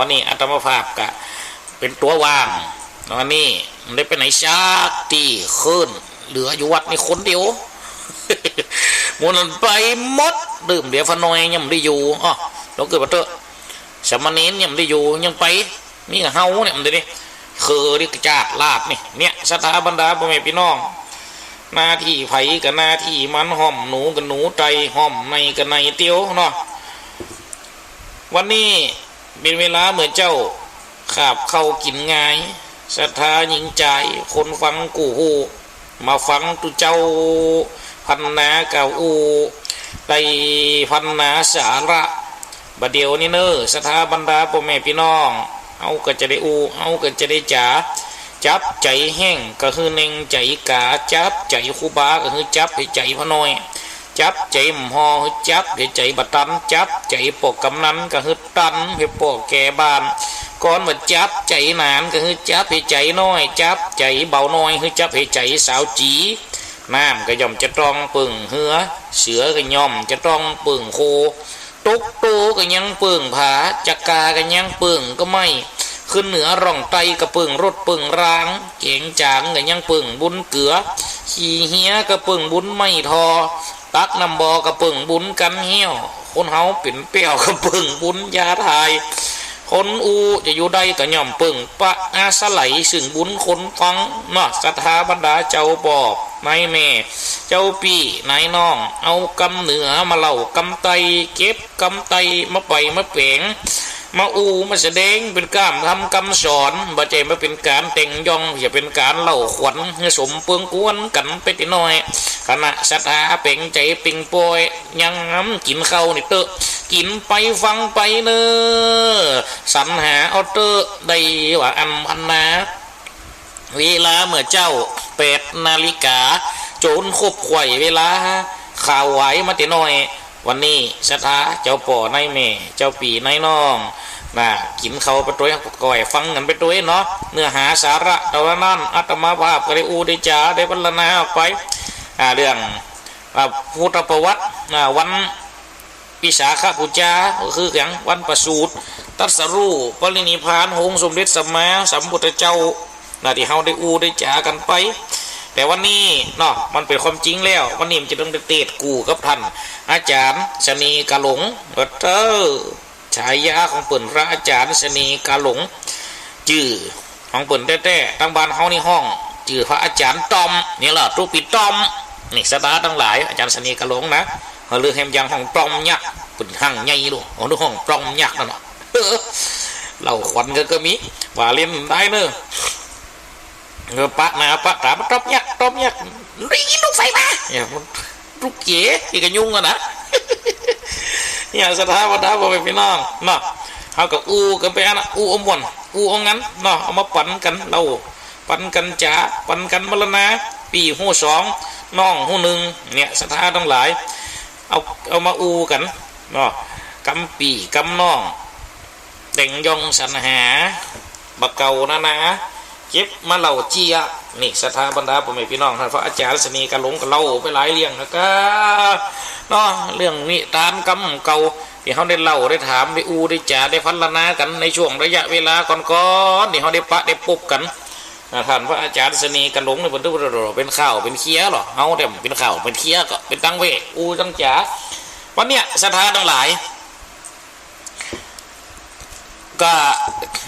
วันนี้อาตมาภาพกะเป็นตัวว่างวันนี้มันได้ไปไหนชาตีขึ้นเหลืออยู่วัดนี่คนเดียวมันไปหมดดื่มเดี๋ยวฟนอยยังได้อยู่อ๋อเราเกิดมาเถอะสมณีนยังได้อยู่ยังไปนี่เฮาเนี่ยมันได้คือที่กระจาดลาดเนี่ยสถาบรรดาพ่อแม่พี่น้องหน้าที่ไผกับหน้าที่มันห่อมหนูกับหนูใจห่อมในกับในเตียวเนาะวันนี้เป็นเวลาเหมือนเจ้าขาบเข้ากินง่ายศรัทธาหญิงใจคนฟังกูฮูมาฟังตุเจ้าพันนาเก่าอูได้พันนาสาระบัดเดียวนี่เนอศรัทธาบรรดาพ่อแม่พี่น้องเอาก็จะได้อูเอาก็จะได้จ๋าจับใจแห้งก็คือเน่งใจกาจับใจคูบาก็คือจับให้ใจพน้อยจับใจหมอคือจับให้ใจบัตันจับใจปกกำนันก็คือตันให้ปกแก่บ้านก่อนมาจับใจหนานก็คือจับให้ใจน้อยจับใจเบาน้อยคือจับให้ใจสาวจีน้ำก็ย่อมจะต้องปึ่งเหือเสือก็ย่อมจะต้องปึ่งโคตุกตูก็ยังปึ่งผาจักกาก็ยังปึ่งก็ไม่ขึ้นเหนือร่องไตกระปึ่งรถปึ่งรางเก่งจางก็ยังปึ่งบุญเกลือขี่เหี้ยกระปึ่งบุญไม่ทอตักน้ำบอกระปึ่งบุญกันเหี้ยวคนเฮาเป็นเปี้ยวกระปึ่งบุญยาทายคนอูจะอยู่ได้ก็ย่อมปึ่งปะอาสไหลซึ่งบุญคนฟังเนาะศรัทธาบรรดาเจ้าบอกนายแม่เจ้าปีนายน้องเอากำเหนือมาเล่ากำไตเก็บกำไตมาไปมาเป่งมาอูมาแสดงเป็นการทำคำสอนบ่ใจมาเป็นการแต่งย่องอย่าเป็นการเล่าขวัญให้สมเปืองกวนกันไปติน้อยขณะศรัทธาเป่งใจปิงปอยยังกินข้าวนี่เตอะกินไปฟังไปเนอสรรหาเอาเตอะได้ว่าอันพันนาเวลาเมื่อเจ้า8 นาฬิกาโจรคบไข่เวลาข่าวไหวมาติน้อยวันนี้ศรัทธาเจ้าป่อนายแม่เจ้าปีนายน้องนะกินเขาไปตัวก่อยฟังกันไปตัวเนาะเนื้อหาสาระตอนนั้นอาตมาภาพก็ได้อูได้จ่าได้บรรณาออกไปเรื่องพุทธประวัติวันปิสาขบูชาก็คืออย่างวันประสูติตรัสรู้ปรินิพพานองค์สมเด็จสัมมาสัมพุทธเจ้าที่เฮาได้อูได้จ่ากันไปแต่วันนี้เนาะมันเป็นความจริงแล้ววันนี้มันจะต้องเตะกูกับท่านอาจารย์ชนีกะหลงฉายาของเปิ่นพระอาจารย์ชนีกะหลงจื่อของเปิ่นแต้ๆตั้งบ้านเฮานี่ห้องจื่อพระอาจารย์ตอมนี่แหละรูปปิดตอมนี่สตาร์ทั้งหลายอาจารย์ชนีกะหลงนะเขาเลือกแฮมยังห้องปลอมยักษ์เปิ่นหั่งใหญ่ดูของห้องปลอมยักษ์นั่นเนาะเหล่าขวัญก็มีว่าเล่นได้เนอะปะนาปะตาปะตบยักรีลูกไฟมาเนี่ยลูกเก๋ที่กันยุ่งกันนะเนี่ยสถาบันดาบไปพี่น้องเนาะเขากับอูกันไปนะอูอมวันอูองั้นเนาะเอามาปั่นกันเราปั่นกันจ่าปั่นกันมรณะปีหู2น้องหู1เนี่ยสถาทั้งหลายเอามาอูกันเนาะกำปีกำน้องแต่งยองสรรหาบักเก่านะเก็บมาเล่าเจียนี่ศรัทธาบรรดาพ่อแม่พี่น้องท่านพระอาจารย์ชนีกะหลงก็เล่าไปหลายเรื่องนะก็เนาะเรื่องนิทานกำเก่าที่เขาได้เล่าได้ถามได้อูได้จ่าได้พัฒนากันในช่วงระยะเวลาก่อนๆที่เขาได้ปะได้ปุ๊บกันท่านพระอาจารย์ชนีกะหลงในบรรทุกเป็นข้าวเป็นเคี้ยหรอเอาแต่เป็นข้าวเป็นเคี้ยก็เป็นตั้งเวอูตั้งจ่าวันเนี้ยศรัทธาทั้งหลายก็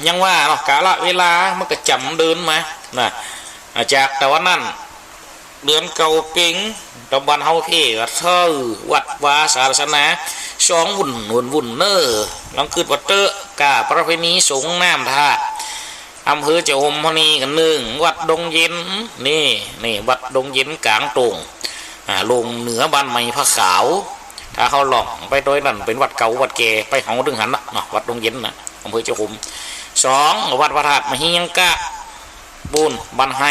ยังว่าเนาะกาละเวลามันก็จำเดินมานะจากแต่ว่านั่นเดือนเก่าเป่งตะวันเฮาเทเธอวัดวาศาสนา2 วุ่นเนอลองคืดวัดเตอะกาประเพณีสงน้ำท่าอำเภอเจ้าหมพนีกัน1วัดดงเย็นนี่วัดดงเย็นกลางตรงลงเหนือบ้านใหม่พระขาวถ้าเขาหลอกไปโดยนั่นเป็นวัดเก่าวัดแก่ไปเฮาดึงหันเนาะวัดดงเย็นนะอำเภอเจ้าขุม2วัดพระธาตุมหิยังกะบุญบันไฮ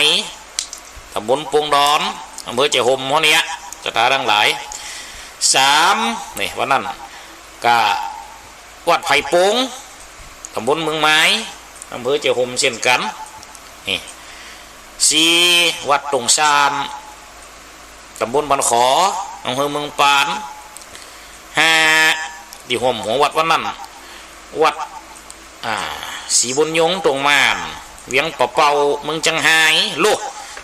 ตำบลปงดอนอำเภอเจ้าขุมหัวเนี้ยสถานทั้งหลาย3นี่วันนั้นกะวัดไผ่ปงตำบลเมืองไม้อำเภอเจ้าขุมเช่นกันนี่4วัดตรงซานตำบลบันขออำเภอเมืองปาน5ที่หัววัดวันนั้นวัด สีบุญยงตรงมานเวียงปะเป่าเมืองจังไห้ลูก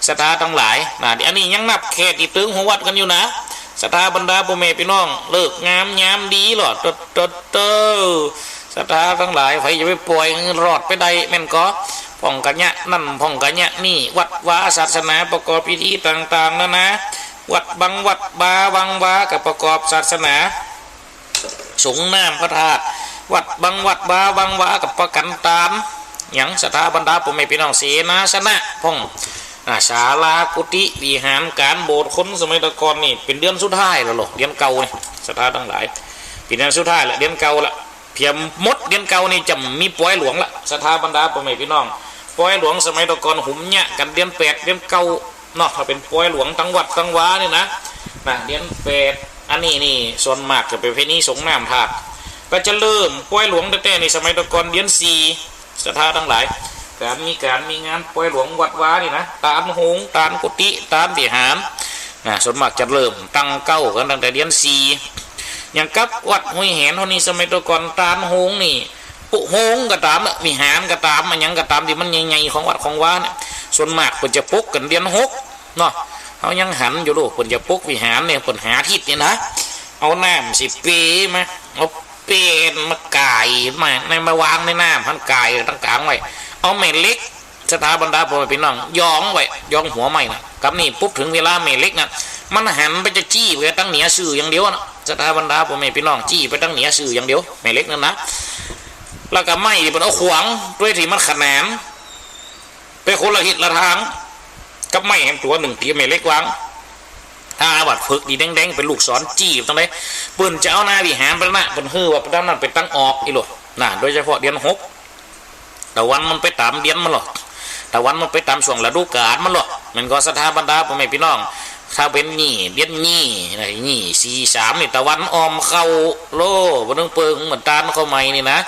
ศรัทธาทั้งหลายอันนี้ยังนับแค่ที่ตึงหัววัดกันอยู่นะศรัทธาบรรดาพ่อแม่พี่น้องเลิกงามยามดีหรอเตศรัทธาทั้งหลายใครจะไปป่วยรอดไปได้แม่นก็พ่องกันเนี่ยนั่นพ่องกันเนี่ยนี่วัดวาศาสนาประกอบพิธีต่างๆนะวัดบังวัดบาวังวากับประกอบศาสนาสงน้ำพระธาตุวัดบังวัดบาวังวากับประกันตามอย่างศรัทธาบรรดาพ่อแม่พี่น้องเสนาสนะพ่องศาลากุฏิวิหารการโบสถ์คนสมัยตะกอนนี่เป็นเดือนสุดท้ายแล้วหรอเดือนเก่านี่ศรัทธาทั้งหลายเป็นเดือนสุดท้ายละเดือนเก่าละเพียงมดเดือนเก่านี่จะมีปล่อยหลวงละศรัทธาบรรดาพ่อแม่พี่น้องปล่อยหลวงสมัยตะกอนหุ่มเนี่ยกันเดือน8เดือนเก่าเนาะถ้าเป็นปล่อยหลวงทั้งวัดทั้งวานี่นะเดือน8อันนี้นี่ส่วนมากจะเป็นเพณีสงน้ำธาตุก็จะเริ่มปล่อยหลวงแต่ในสมัยตะกอนเดือน4ศรัทธาทั้งหลายมีงานปล่อยหลวงวัดวานี่นะตามหงตามกุฏิตามวิหารส่วนมากจะเริ่มตั้งเก้ากันตั้งแต่เดือน4อย่างกับวัดห้วยแหนเท่านี้สมัยตะกอนตามหงนี่ปุหงก็ตามวิหารก็ตามมันยังก็ตามที่มันใหญ่ๆของวัดของวาเนี่ยส่วนมากเพิ่นจะปลุกกันเดือน6เนาะเขายังหันอยู่ลูกเพิ่นจะปลุกวิหารเนี่ยเพิ่นหาทิศเนี่ยนะเอาน้ำ10 ปีมาเอาเป็นมาไก่มาในมาวางในน้ำพันไก่ตั้งกลางไว้เอาแม่เล็กสถาบรรดาพ่อแม่พี่น้องย้องไว้ย้องหัวใหม่นะกับนี่ปุ๊บถึงเวลาแม่เล็กนะมันหันไปจะจี้ไปตั้งเหนือสื่ออย่างเดียวนะสถาบรรดาพ่อแม่พี่น้องจี้ไปตั้งเหนือสื่ออย่างเดียวแม่เล็กนั่นนะแล้วก็ไม่ที่เป็นเอาขวางด้วยที่มันขนานไปคนละหิดละทางกับไม่เห็นตัวหนึ่งที่แม่เล็กวางถ้าวัดฝึกดีแดงๆเป็นลูกศรจี้ตรงไหนปืนจะเอาหน้าวิหารไปนะเป็นฮือว่าด้านนั้นเป็นตั้งออกอีหลดโดยเฉพาะเดือน6แต่วันมันไปตามเดือนมันหรอกแต่วันมันไปตามช่วงฤดูกาลมันหรอกมันก็สถาบรรดาพ่อแม่พี่น้องถ้าเป็นนี่เดือนนี่อะไรนี่43นี่ตะวันออมเข้าโลบนเปิงเหมือนตาลเข้าใหม่นี่นะ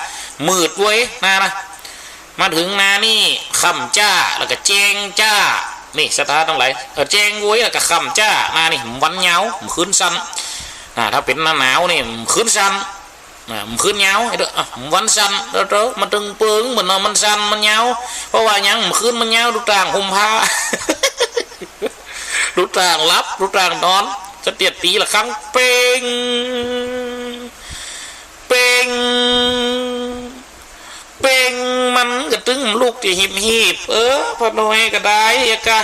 มืดไว้นะมาถึงนานี่ค่ำจ้าแล้วก็แจ้งจ้านี่สถาทั้งหลายแจ้งไว้แล้วก็ค่ำจ้านานี่วันเหงาคืนสั้นถ้าเป็นหน้าหนาวนี่คืนสั้นมันขึ้นเงาไอ้เด้อวันสันเด้อมันตึงเปิงเหมือนมันสันมันเงาเพราะว่ายังมันขึ้นมันเงาดูต่างห่มผ้าดูต่างรับดูต่างนอนจะเตียดตีละครั้งเป่งมันก็ตึงลูกที่หีบพอน้อยก็ได้กะ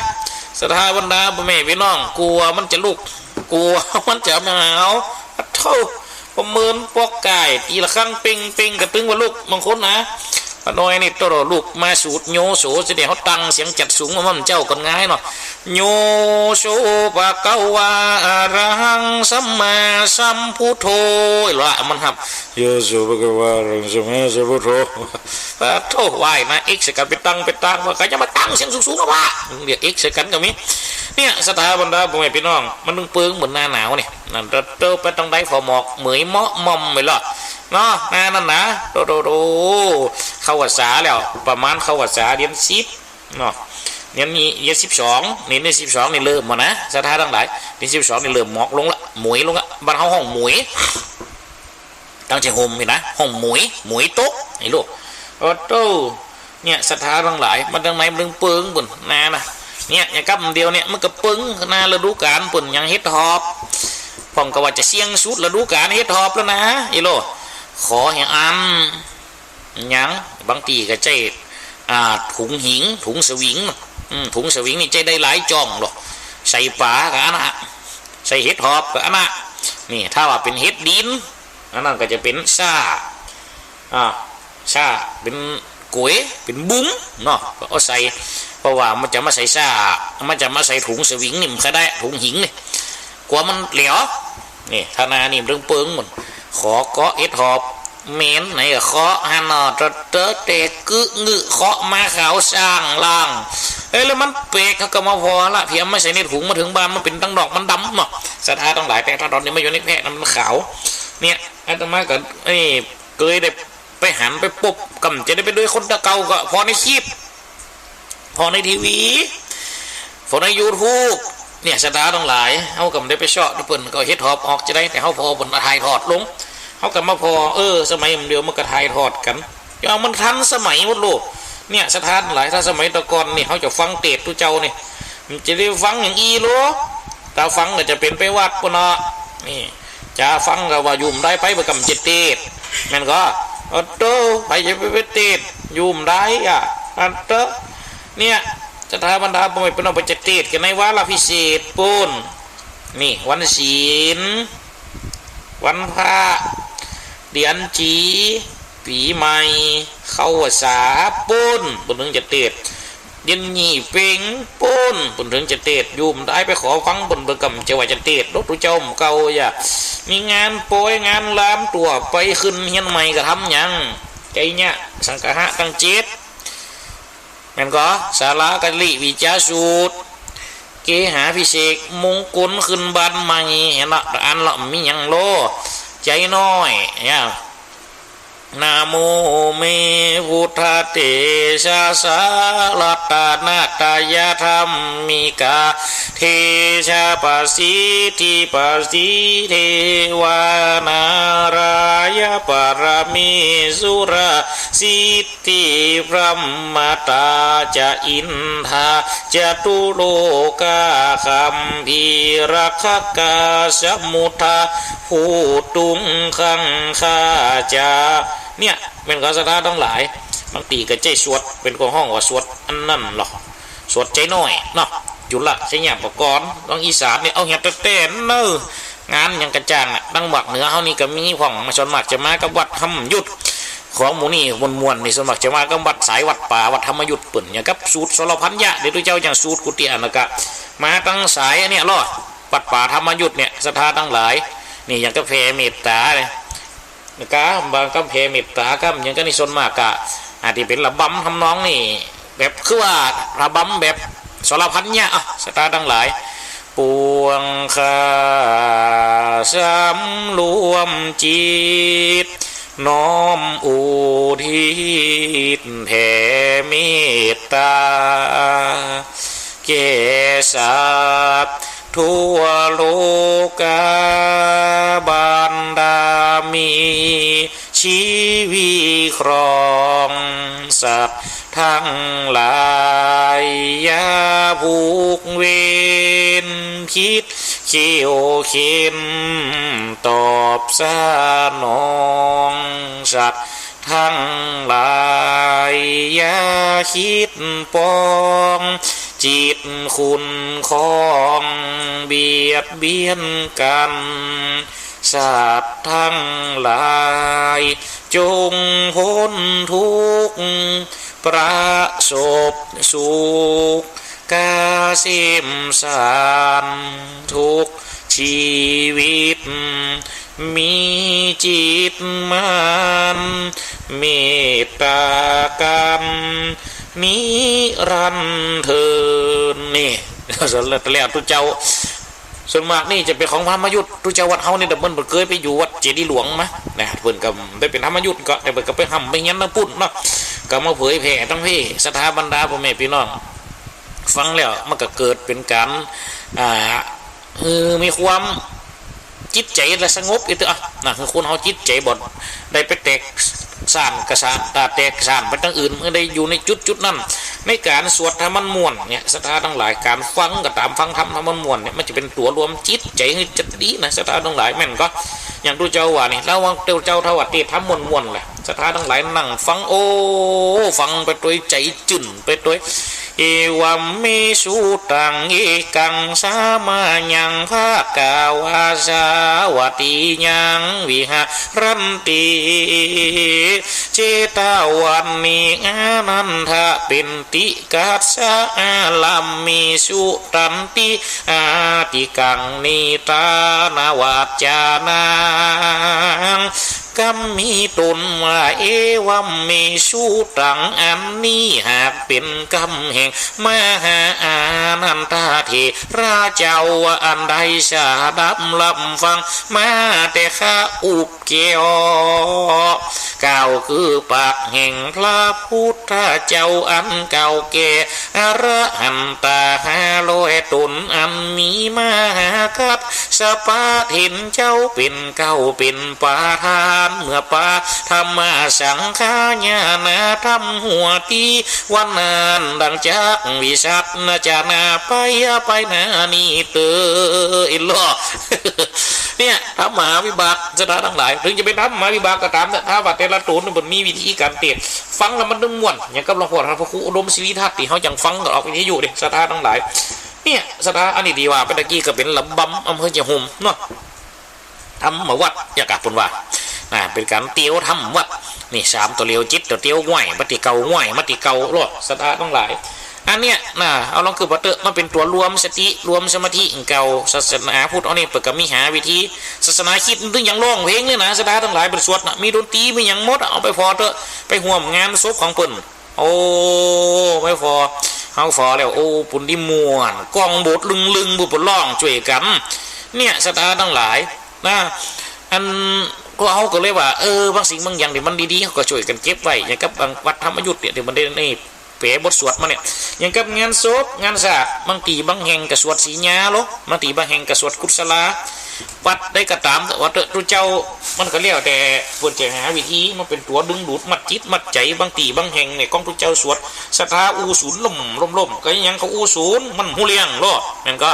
สถาบรรดาพ่อแม่พี่น้องกลัวมันจะลูกกลัวมันจะหนาวเท่าประเมินปอกไก่ตีละครั้งเป่งกระตึงว่าลูกบางคนนะพน้อยนี่ตัวลูกมาสูดโยโสจะเดี๋ยวเขาตั้งเสียงจัดสูงมันเจ้ากันง่ายเนาะโยโสปะเกวาอะระหังสัมมาสัมพุทโธละมันครับโยโสปะเกวาอะระหังสัมมาสัมพุทโธปะโธไหวนะเอ็กซ์กันไปตั้งว่าใครจะมาตั้งเสียงสูงๆหรอวะเดี๋ยวเอ็กซ์กันกับมิเนี่ยสถาบรรดาพ่อแม่พี่น้องมันตึงเปิงเหมือนหน้าหนาวเนี่ยนั่นเติบไปตั้งได้ฟอหมอกเหมยเมาะมอมไปหรอเนาะนั่นนะโดเข้าวัดสาแล้วประมาณเข้าวัดสาเดือน10เนาะเดือนนี้เดือน12นี่12นี่เริ่มมานะสถาทั้งหลายเดือน12นี่เริ่มหมอกลงละหมวยลงละบ้านเขาห้องหมวยตั้งใจห่มนี่นะห้องหมวยโต๊ะไอ้ลูกโตเนี่ยสถาทั้งหลายมันตั้งไหนมันตึงเปิงบุญนะเนี่ยอย่างกับเดียวเนี่ยมันก็ปึ้งนาฤดูกาลปุ่นยังเฮ็ดหอบผมก็ว่าจะเสี่ยงสุดฤดูกาลเฮ็ดหอบแล้วนะอีโลขออย่างยังบางทีก็ใจถุงหิงถุงสวิงถุงสวิงนี่ใจได้หลายจ่องหรอกใส่ปลากับอันน่ะใส่เฮ็ดหอบกับอันน่ะนี่ถ้าว่าเป็นเฮ็ดดินอันนั้นก็จะเป็นซาเป็นก๋วยเป็นบุ้งเนาะก็เอาใส่เพราะว่ามันจะมาใส่ซ่ามันจะมาใส่ถุงสวิงนี่มันก็ได้ถุงหิงนี่กลัวมันเหลวนี่ธนานี่เรื่องเปิงหมดขอเกาะเอ็ดหอบเมนไหนก็เคาะฮันนอเตอเตะกึงืเคาะมาขาวสร้างล่างแล้วมันเปกเขาก็มาพอละเพียงไม่ใส่ในถุงมาถึงบ้านมันเป็นตั้งดอกมันดำเนาะสถาต้องหลายแต่ถ้าตอนนี้ไม่อยู่ในแพะมันขาวเนี่ยอาตมาก็เคยได้ไปหันไปปุ๊บกำจะได้ไปด้วยคนตะเกาก็พอในคลิปพอในทีวีพอใน YouTube เนี่ยสตาร์ทั้งหลายเขากำได้ไปชอบทุกคนก็เฮ็ดหอบออกจะได้แต่เขาพอบนถ่ายทอดลงเขากำมาพอสมัยเดียวมันก็ถ่ายทอดกัน อย่ามันทันสมัยหมดลูกเนี่ยสถานหลายถ้าสมัยตะกอนนี่เขาจะฟังเทศน์ทุเจ้านี่มันจะได้ฟังอย่างอีโลถ้าฟังก็จะเป็นไปวัดปุ่นเนาะนี่จะฟังก็ว่ายุ่มได้ไปประกำเจตเทศแม่นก็โตไปจะไปเทศยุ่มได้อ่ะโตเนี่ยสถาบรรดาบ่ไม่เป็นเอาไปเจตเทศกันในวาระพิเศษปุ่นนี่วันศีลวันพระเดือนจีปีใหม่เข้าสาปุ้นปุ่นถึงจะเทศเย็นหยี่เป่งปุ้นปุ่นถึงจะเทศยุ่มได้ไปขอฟังบนเบอร์กำจะว่าจะเทศรถเจ้าเก่าอย่ามีงานโปรยงานล้ามตัวไปขึ้นเฮียนใหม่ก็ทำยังใจเนี่ยสังฆะตั้งเจ็ดแม่นก็สาระกัลิวิจาสูตรเกหาพิเศษมงคลขึ้นบ้านใหม่เห็นละอันละมียังโลใจน้อยเนี่ยนะโมเมพุทธเตชะสาลัตตานาตายะธรรมิกาเทชะปัสสิทิปัสสิเทวานารายะปรมิสุราสิทธิพรหมตาจะอินทาจะตุโลกาคัมภีรักกาสมุทาภูตุงขังคาจาเนี่ยเป็นการสถานทั้งหลายบางทีก็ใจสวดเป็นของห้องว่าสวดอันนั่นหรอสวดใจน้อยเนาะจุละใช้หยาบประกอบต้องอีสานเนี่ยเอาเหียบเต้นเนองานยังกระจ่างอ่ะตั้งบักเหนือเขานี่ก็มีของมาชนหมักจะมากับวัดธรรมยุทธของหมูนี่มวลนี่สมัครจะมากับวัดสายวัดป่าวัดธรรมยุทธปุ่นอย่างกับสูตรสรพันยะเดี๋ยวตัวเจ้าอย่างสูตรกุฏิอนักะมาตั้งสายเนี่ยรอวัดป่าธรรมยุทธเนี่ยสถานทั้งหลายนี่อย่างกับแผ่เมตตาเนี่ยกะบางก็เพมิตตาก็ยังก็นิสนมากะอาจจะเป็นระบำทำน้องนี่แบบคือว่าระบำแบบสรพันเนี่ยสตาร์ทั้งหลายปวงคาสำรวมจิตน้อมอุทิศแผ่เมตตาแก่สัตว์ทั่วโลกาบันดามีชีวิตครองสัตว์ทั้งหลายอย่าผูกเวรคิดเขี้ยวเข็นตอบสนองสัตว์ทั้งหลายอย่าคิดปองจิตคุณของเบียดเบียนกันสัตว์ทั้งหลายจงพ้นทุกข์ประสบสุขกาสิมสารทุกชีวิตมีจิตมันเมตตากรรมนิรันดร์เทินนี่สำหรับแล้วทุกเจ้าส่วนมากนี่จะเป็นของพระมยุทธ์ทุกเจ้าวัดเฮานี่ดับเบิ้ลเคยไปอยู่วัดเจดีย์หลวงมะนะเพิ่นก็ได้เป็นธรรมยุทธ์ก็แต่เพิ่นก็ไปทำไปยันน้ำปุ่นเนาะก็มาเผยแผ่ทั้งพี่สถาบรรดาพ่อแม่พี่น้องฟังแล้วมันก็เกิดเป็นการมีความจิตใจและสงบอีกตัวนะคือคนเขาจิตใจบ่ได้ไปแตกสานกระสานแตกสานไปทั้งอื่นเมื่อได้อยู่ในจุดนั้นในการสวดธรรมม่วนเนี่ยศรัทธาทั้งหลายการฟังก็ตามฟังธรรมม่วนเนี่ยมันจะเป็นตัวรวมจิตใจให้จัดดีนะศรัทธาทั้งหลายแม่นก็อย่างดูเจ้าว่านี่แล้วว่าเจ้าทวัดเทศธรรมม่วนแหละศรัทธาทั้งหลายนั่งฟังฟังไปตัวใจจุ่นไปตัวเอวัมเมสุตังเอกังสามายังภาคกาวาสาวติยังวิหารันติเจตาวันนิอานันทะเป็นติกัสสะลัมมิสุตันติอาติกังนิตานาวาจานังกัมมีตนว่าเอวัมเมสุตังอันนี้หากเป็นกรรมแห่งมหาอานันตาเถระเจ้าอันใดสาดับลำฟังมาแต่ข้าอุบเกี่ยวกล่าวคือปากแห่งพระพุทธเจ้าอันเก่าแก่อรหันตาหาลอยตนอันมีมหากัปสปาถินเจ้าเป็นเก่าเป็นปาทาน านเมื่อป่าธรรมะสังขญาณาทำหัวตีวันนานดังจากวิสัชนาจานาไปนานี่เตออินล้อเนี่ยธรรมะวิบากสถานทั้งหลายถึงจะเป็นธรรมะวิบากก็ตามแต่ถ้าว่าแต่ละตนมันมีวิธีการเตียนฟังแล้วมันดึงม่วนอย่างกับหลวงพ่อพระครูอุดมศิริทัศน์ที่เขาจังฟังก็ออกวิทยุดิสถานทั้งหลายเนี่ยสถานอันนี้ดีว่าเป็นตะกี้ก็เป็นลำบำอำเภอเจียงหุ่มเนาะทำมาวัดอยากกลับปุ่นว่าเป็นการเตียวทำวัดนี่3ตัวเลียวจิตตัวเตียวง่วยมติเก่าง่วยมติเก่าหรอกสถานทั้งหลายอันเนี้ยเอาลองคือว่าเตอมาเป็นตัวรวมสติรวมสมาธิเก่าศาสนาพุทธเอาเนี่ยเปิดกับมีหาวิธีศาสนาคิดตึงอย่างร้องเพลงเนี่ยนะสถานทั้งหลายเป็นสวดมีดนตรีมีอย่างมดเอาไปพอเตอไปห่วมงานศพของเปิ่นโอ้ไม่พอเขาฟอแล้วโอ้ปุ่นดิมวนกองบทลึงบุบล่องช่วยกันเนี่ยสถานทั้งหลายอันก็เขาก็เลยว่าบางสิ่งบางอย่างที่มันดีๆเขาก็ช่วยกันเก็บไว้อย่างกับบางวัดธรรมยุทธ์เนี่ยที่มันได้ในเป๋บทสวดมาเนี่ยอย่างกับงานศพงานศาสตร์บางทีบางแห่งกับสวดสีญาโลบางทีบางแห่งกับสวดกุศลาวัดได้กระตามวัดตัวเจ้ามันก็เลี้ยวแต่ปวดใจหาวิธีมันเป็นตัวดึงดูดมัดจิตมัดใจบางทีบางแห่งเนี่ยกองตัวเจ้าสวดศรัทธาอูศูนย์ล่มก็ยังเขาอูศูนย์มันหูเลี้ยงโลนั่นก็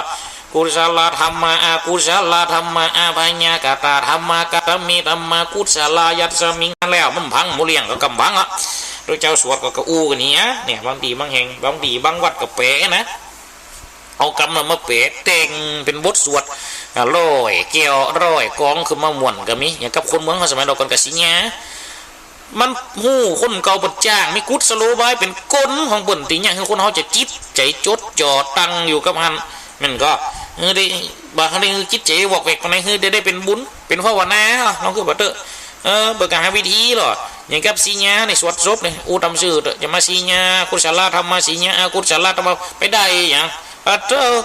กุศลธรรมะอากุศลธรรมะอาภัญญากตาธรรมะกตมิธรรมะกุศลายัตสมิงแล้วมันพังหูเลี้ยงก็กำบังอ่ะโดยเจ้าสวดก็อูกันนี้เนี่ยบางทีบางแห่งบางทีบางวัดก็เป๋นะเอากำมาเป๋เต่งเป็นบทสวดร้อยเกี่ยวร้อยกองคือมาม่วนก็มีอย่างกับคนเมืองเขาสมัยเรากันกับสิญามันหู้คนเก่าปัจจ้างมีกุศโลบายเป็นก้นของเปิ่นตีเนี่ยคือคนเขาจะจิตใจจดจ่อตั้งอยู่กับมันก็ได้บางครั้งคือจิตใจวอกเวกตรงไหนคือได้เป็นบุญเป็นภาวนาลองคือบัตเตอร์ประกาศวิธีหรออย่างกับสีญาในสวดศพเนี่ยอูทำชื่อจะมาสีญากุศลธรรมะสีญากุศลธรรมะไปได้อย่างบัตเตอร์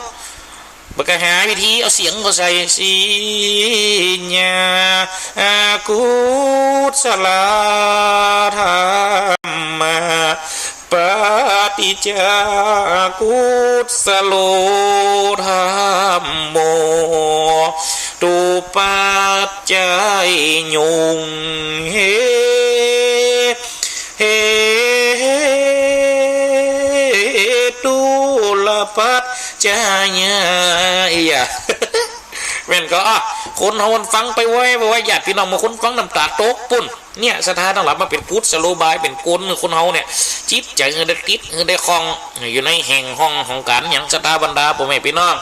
ประกาศวิธีเอาเสียงก็ใส่สีญากุศลธรรมะปฏิจจกุศโลธรรมโมตุปัจจัยยุงเฮตุลปัจจัยแม่นก็คนเขาฟังไปไว้ญาติพี่น้องมาคนฟังน้ำตาตกปุ่นเนี่ยสถานทั้งหลายมาเป็นกุศโลบายเป็นกลคนเขาเนี่ยจิตใจได้ติดได้คลองอยู่ในแห่งห้องของการอย่างสถาบรรดาพ่อแม่พี่น้อง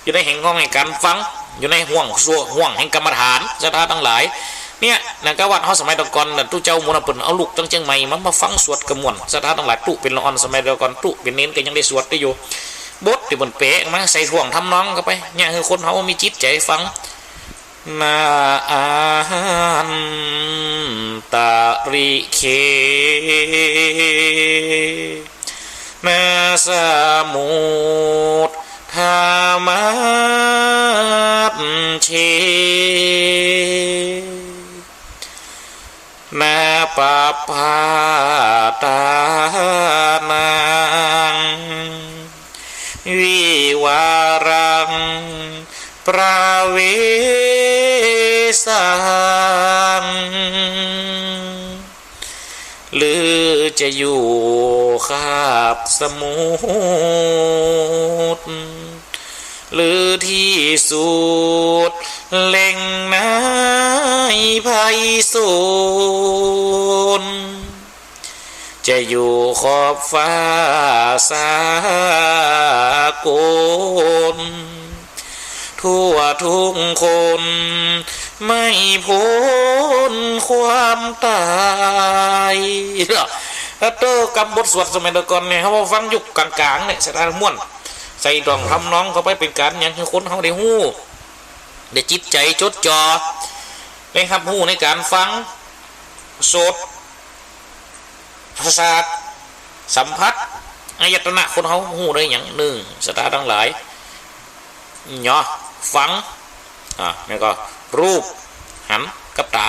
อยู่ในแห่งห้องแห่งการฟังอยู่ในห่วงแห่งกรรมฐานสถานทั้งหลายเนี่ยนักวัดเขาสมัยตะกอนตู้เจ้ามุนปุ่นเอาลูกตั้งเชียงใหม่มาฟังสวดกระมวลสถานทั้งหลายตุเป็นละอ่อนสมัยตะกอนตุเป็นเน้นก็ยังได้สวดได้อยู่บทที่บนเป๊ะมาใส่ห่วงทำน้องเข้าไปเนี่ยคือคนเขามีจิตใจฟังนาอันตาริเคนาสมุทธามัตเชนาปะปาตานังวิวารังปราเวสังหรือจะอยู่คาบสมุทรหรือที่สุดเล็งนายภัยสูนจะอยู่ขอบฟ้าสากลทั่วทุกคนไม่พ้นความตายเตอกับบทสวดสมัยก่อนเนี่ยเขาฟังยุคกลางๆเนี่ยสถานม่วนใส่ดองทำน้องเขาไปเป็นการอย่างที่คนเขาได้หู้ได้จิตใจจดจ่อได้รับหู้ในการฟังโสดประสาทสัมผัสอายตนะคนเขาหู้ได้อย่างหนึ่งสถานทั้งหลายเนาะฟังแล้วก็รูปหันกับตา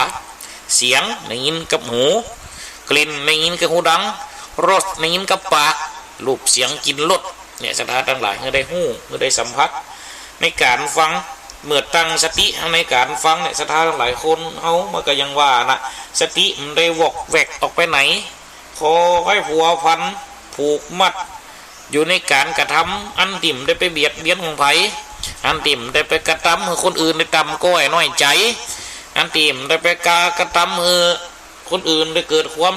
เสียงได้ยินกับหูกลิ่นได้ยินกับหูดังรสได้ยินกับปากรูปเสียงกินรสเนี่ยสถานทั้งหลายเมื่อได้หู้เมื่อได้สัมผัสในการฟัง เมื่อตั้งสติในการฟังเนี่ยศรัทธาทั้งหลายคนเอามันก็ยังว่านะสติมันได้วอกแวกออกไปไหนขอให้ผัวพันผูกมัดอยู่ในการกระทำอันติ่มได้ไปเบียดเบียนของไผอันติ่มได้ไปกระทำให้คนอื่นได้ตำก้อยน้อยใจอันติ่มได้ไปกระทำให้คนอื่นได้เกิดความ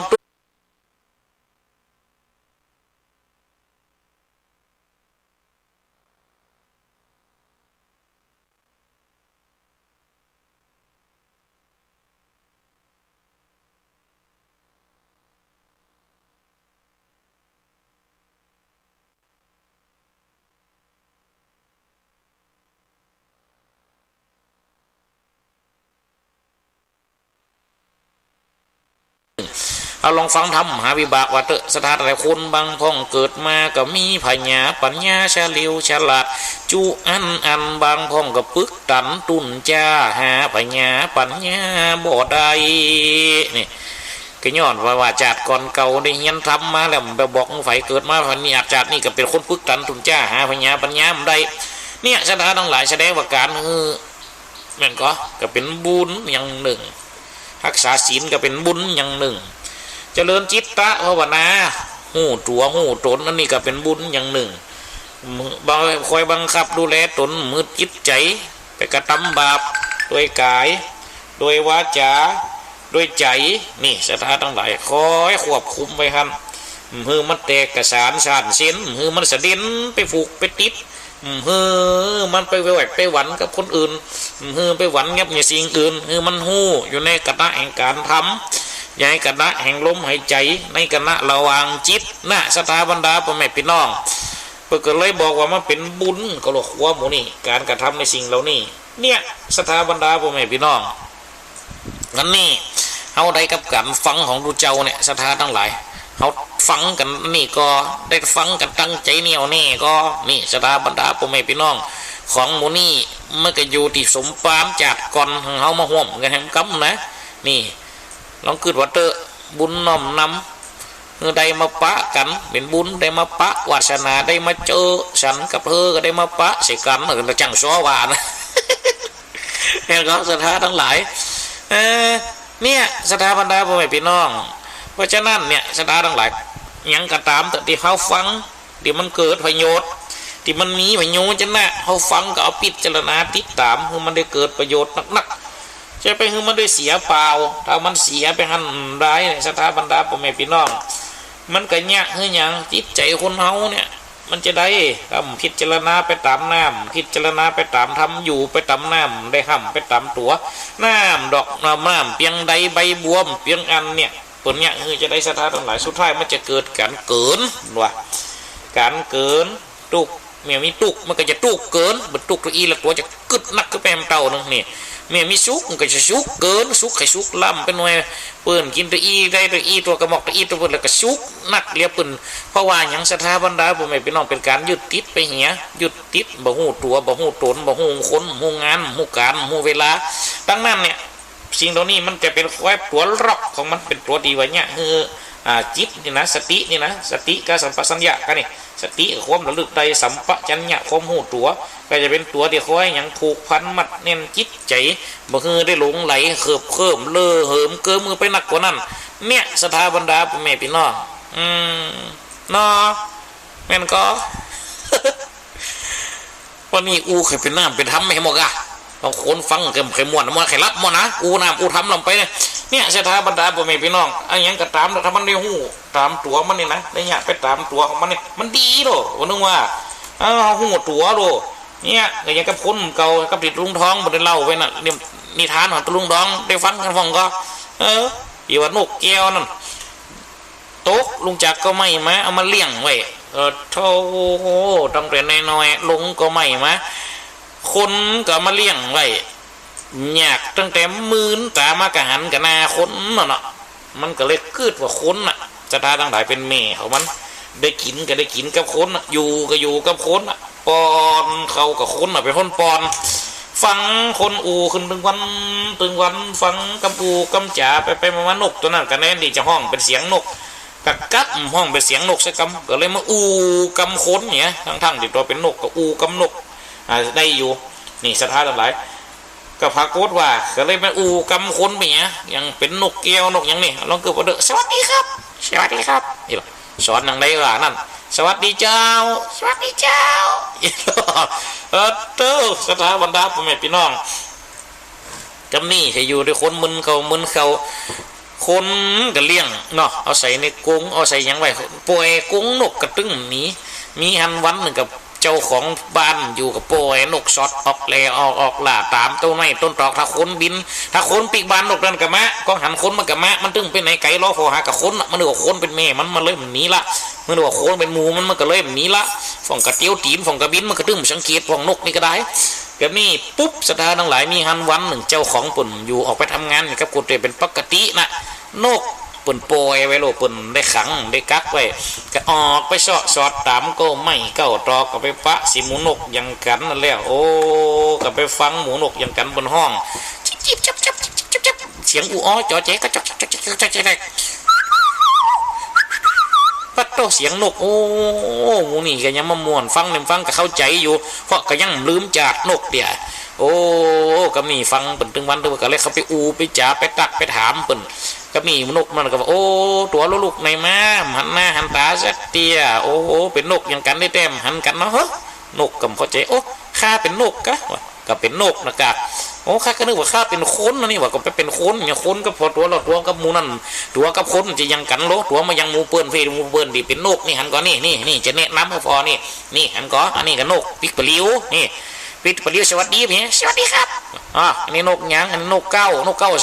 เอาลองฟังธรรมหาวิบากว่าเตสถานแต่คนบางพ้องเกิดมาก็มีพญาปัญญาเฉลียวฉลาดจุอันบางพ้องก็ปึกตันตุนจ้าหาพญาปัญญาบ่ได้นี่ก็ย้อนว่าจาดก่อนเก่าได้เฮียนทำมาแล้วไปบอกไฟเกิดมาพันนี้อาจารย์นี่ก็เป็นคนปึกตันตุนจ้าหาพญาปัญญาได้เนี่ยสถานทั้งหลายแสดงว่าการแม่นก็เป็นบุญอย่างหนึ่งรักษาศีลก็เป็นบุญอย่างหนึ่งเจริญจิตตะภาวนาหูตัวหูตนอันนี้ก็เป็นบุญอย่างหนึ่งคอยบังคับดูแลตนมือจิตใจไปกระทำบาปโดยกายโดยวาจาโดยใจนี่ศรัทธาทั้งหลายคอยควบคุมไปครับมือมันแตกกระสานสานเส้นมือมันสะดินไปผูกไปติดมันไปแหวกไปหวันกับคนอื่นไปหวันกับอย่างสิ่งอื่นมันหู้อยู่ในกระทะแห่งการทำในกระทะแห่งลมหายใจในกระทะระวางจิตนะศรัทธาบรรดาพ่อแม่พี่น้องเพื่อก็เลยบอกว่ามันเป็นบุญก็หลอกว่าหมูนี่การกระทำในสิ่งเหล่านี้เนี่ยศรัทธาบรรดาพ่อแม่พี่น้องนั่นนี่เอาได้กับการฟังของดูเจ้าเนี่ยศรัทธาทั้งหลายเขาฟังกันนี่ก็ได้ฟังกันตั้งใจเหนียวแน่ก็นี่ศรัทธาบรรดาพ่อแม่พี่น้องของหมูนี่เมื่อก็อยู่ที่สมปานจากก่อนของเขามาห่วมกันแห่งกัมนะนี่ลองคิดว่าเตอบุญน้อมนำได้มาปะกันเป็นบุญได้มาปะวาสนาได้มาเจอฉันกับเธอก็ได้มาปะใส่กันเหมือนจังซ้อวานะเห็นก็ศรัทธาทั้งหลายเนี่ยศรัทธาบรรดาพ่อแม่พี่น้องเพราะฉะนั้นเนี่ยศรัทธาทั้งหลายยังกระตามแต่ที่เขาฟังที่มันเกิดประโยชน์ที่มันมีประโยชน์จะน่ะเขาฟังก็เอาพิจารณาติดตามคือมันได้เกิดประโยชน์นักๆจะไปคือมันได้เสียเปล่าถ้ามันเสียไปหันร้ายศรัทธาบรรดาพ่อแม่พี่น้องมันก็ยากคืออย่างจิตใจคนเฮาเนี่ยมันจะได้พิจารณาไปตามน้ำพิจารณาไปตามทำอยู่ไปตามน้ำได้ห้ำไปตามตัวน้ำดอกน้ำเพียงใดใบบวมเพียงอันเนี่ยผลเนี่ยคือจะได้ศรัทธาทั้งหลายสุดท้ายมันจะเกิดการเกินว่าการเกินตุกเมียมีตุกมันก็จะตุกเกินบรรทุกตัวอีละตัวจะกึดนักก็แปมเต่านึงนี่เมียมีซุกมันก็จะซุกเกินซุกไข่ซุกล่ำเป็นหน่วยเปิ่นกินตัวอีได้ตัวอีตัวกระบอกตัวอีตัวเปิ่นแล้วก็ซุกนักเรียบเปิ่นเพราะว่าอย่างศรัทธาบรรดาผมไม่เป็นน้องเป็นการยึดติดไปเหี้ยยึดติดบ่หูตัวบ่หูตนบ่หูคนหูงานหูการหูเวลาดังนั้นเนี่ยสิ่งเหล่านี้มันจะเป็นแค่ตัวล็อกของมันเป็นตัวดีไว้เนี่ยคือจิตนี่นะสตินี่นะสติกับสัมปชัญญะกันนี่สติความระลึกใดสัมปชัญญะความหูตัวก็จะเป็นตัวที่คอยอย่างผูกพันมัดเน้นจิตใจบ่คือได้หลงไหลเขิบเขิมเลอเหิมเกิมมือไปหนักกว่านั้นเนี่ยศรัทธาบรรดาพ่อแม่พี่น้องนอแม่นก็วันนี้อูเคยเป็นน้ำเป็นทำไม่หมดอะบางคนฟังเกิมเคยม่วนม่วนเคยรับม่วนนะอูน้ำอูทำลงไปเนี่ยศรัทธาบรรดาพ่อแม่พี่น้องอันยังก็ตามแต่ถ้ามันได้หูตามตัวมันนี่นะได้เนี่ยไปตามตัวของมันนี่มันดีโดวันนึงว่าหูตัวโดเนี่ยก็ยังกับคนเก่ากับติดลุงท้องบ่ได้เล่าไว้น่ะนิทานของตุลุงท้องได้ฟังกันฟังก็อีว่านกแก้วนั่นโต๊ะลุงจักก็ไม่มาเอามาเลี้ยงไว้โธ่ตั้งแต่น้อยๆลุงก็ไม่มาคนก็มาเลี้ยงไว้อยากตั้งแต่มื่นตามากระหันกับนาคนน่ะมันก็เลยเกิดว่าคนน่ะจะตาตั้งหลายเป็นแม่ของมันได้กินก็ได้กินกับคนอยู่ก็อยู่กับคนปอนเขากับคนเป็นคนปอนฟังคนอูขึ้นถึงวันฟังกำอูกำจ่าไปมานกตัวนั้นกันแน่ดีจะห้องเป็นเสียงนกกัดห้องเป็นเสียงนกใช่กำก็เลยมาอูกำคนเนี่ยทั้งที่ตัวเป็นนกกับอูกำนกได้อยู่ นี่สถานหลายก็พากฏว่าก็เลยมาอูกำคนไปเนี่ยยังเป็นนกแก้วนกอย่างนี้ลองเกิดว่าเด้อสวัสดีครับสวัสดีครับนี่หรอสอนอย่างไรว่านั่นสวัสดีเจ้าสวัสดีเจ้าเต้าสถาบรรดาพ่อแม่พี่น้องจำนี่ให้อยู่ด้วยคนมึนเขาคนก็เลี้ยงเนาะเอาใส่ในกรงเอาใส่ยังไว้ป่วยกรงนกกระตึ้งหนีมีหันวันหนึ่งกับเจ้าของบ้านอยู่กับป่วยนกช็อตออกแลออกล่าตามต้นไม้ต้นตอกถ้าคนบินถ้าคนปีกบานนกนั่นกับมะก็หันคนมากับมะมันตึ้งเป็นไหนไก่ล้อพอหากับคนมันนึกว่าคนเป็นแม่มันมาเลยมันหนีละมันนึกว่าคนเป็นหมูมันก็เลยมันหนีละฝ่องกระเตี้ยวตีนฝ่องกระบินมันก็ตึ้งสังเกตฝ่องนกนี่ก็ได้แบบนี้ปุ๊บสถานทั้งหลายมีหันวันหนึ่งเจ้าของปุ่นอยู่ออกไปทำงานกับกุฏิเป็นปกตินะนกปุ่นโปยไว้โลปุ่นได้ขังได้กักไว้ก็ออกไปสอดตามก็ไม่เก้าตอกก็ไปปะสิหมูนกยังกันนั่นแล้วโอ้ก็ไปฟังหมูนกยังกันบนห้องจิบจับเสียงอูอ้อจ่อเจ๊ก็จับปัดโตเสียงนกโอ้หมูนี่ก็ยังมาม่วนฟังเนี่ยฟังก็เข้าใจอยู่เพราะก็ยังลืมจากนกเดียโอ้ก็มีฟังเปิ่นตึงวันตึงก็เลยเขาไปอูไปจ่าไปตักไปถามเปิ่นก็มีนกมันก็บอกโอ้ตัวลูกในม้าหันหน้าหันตาสักเตียโอ้เป็นนกอย่างกันได้แต้มหันกันเนาะเฮ้นกกับเข้าใจโอ้ข้าเป็นนกกะก็เป็นนกนะกะโอ้ข้าก็นึกว่าข้าเป็นคนนะนี่ว่าก็ไปเป็นคนอย่างคนก็พอตัวเราตัวกับมูนั่นตัวกับคนจะยังกันโลตัวมายังมูเปิ้นเฟรมูเปิ้นดีเป็นนกนี่หันก่อนนี่จะแนะนำให้พอนี่หันก่อนอันนี้ก็นกปิกปลิวนี่ปิดปลิวสวัสดีพี่สวัสดีครับอันนี้นกหยังอันนี้นกเก้า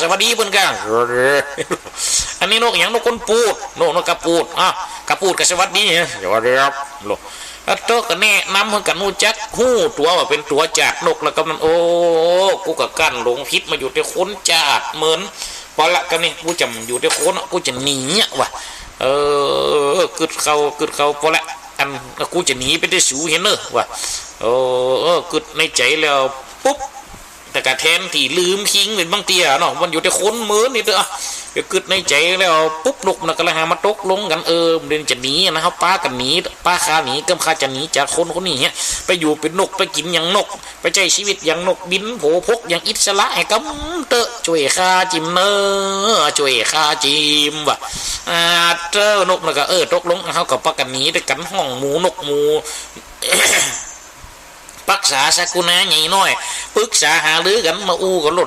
สวัสดีเพื่อนกันอันนี้นกหยังนกคนปูดนกกระปูดกระปูดกับสวัสดีสวัสดีครับแล้วโตก็แนะนำเพื่อนกันนูจักหู้ตัวว่าเป็นตัวจัดนกแล้วก็มันโอ้กูกับกันหลงพิษมาอยู่ที่คนจัดเหมือนพอละกันนี่กูจะอยู่ที่คนกูจะหนีว่ะกึดเขาพอละอันกูจะหนีไปได้สูเห็นเนอะว่ะกึดในใจแล้วปุ๊บแต่กระแทนที่ลืมคิงเป็นบางเตียเนาะมันอยู่แต่คนเหมือนนี่เด้อเดี๋ยวกึดในใจแล้วปุ๊บนกนะก็เลยหามาตกลงกันเดินจะหนีนะครับป้ากันหนีป้าคาหนีกำคาจะหนีจากคนนี้เนี้ยไปอยู่เป็นนกไปกินอย่างนกไปใช้ชีวิตอย่างนกบินโผพกอย่างอิสระให้กำเตะช่วยคาจิมเนอช่วยคาจิมว่ะนกนะก็ตกลงเขากับป้ากันหนีด้วยกันห้องหมูนกหมูปักษาสกุณาใหญ่น้อยปรึกษาหารือกันมาอู้กันโลด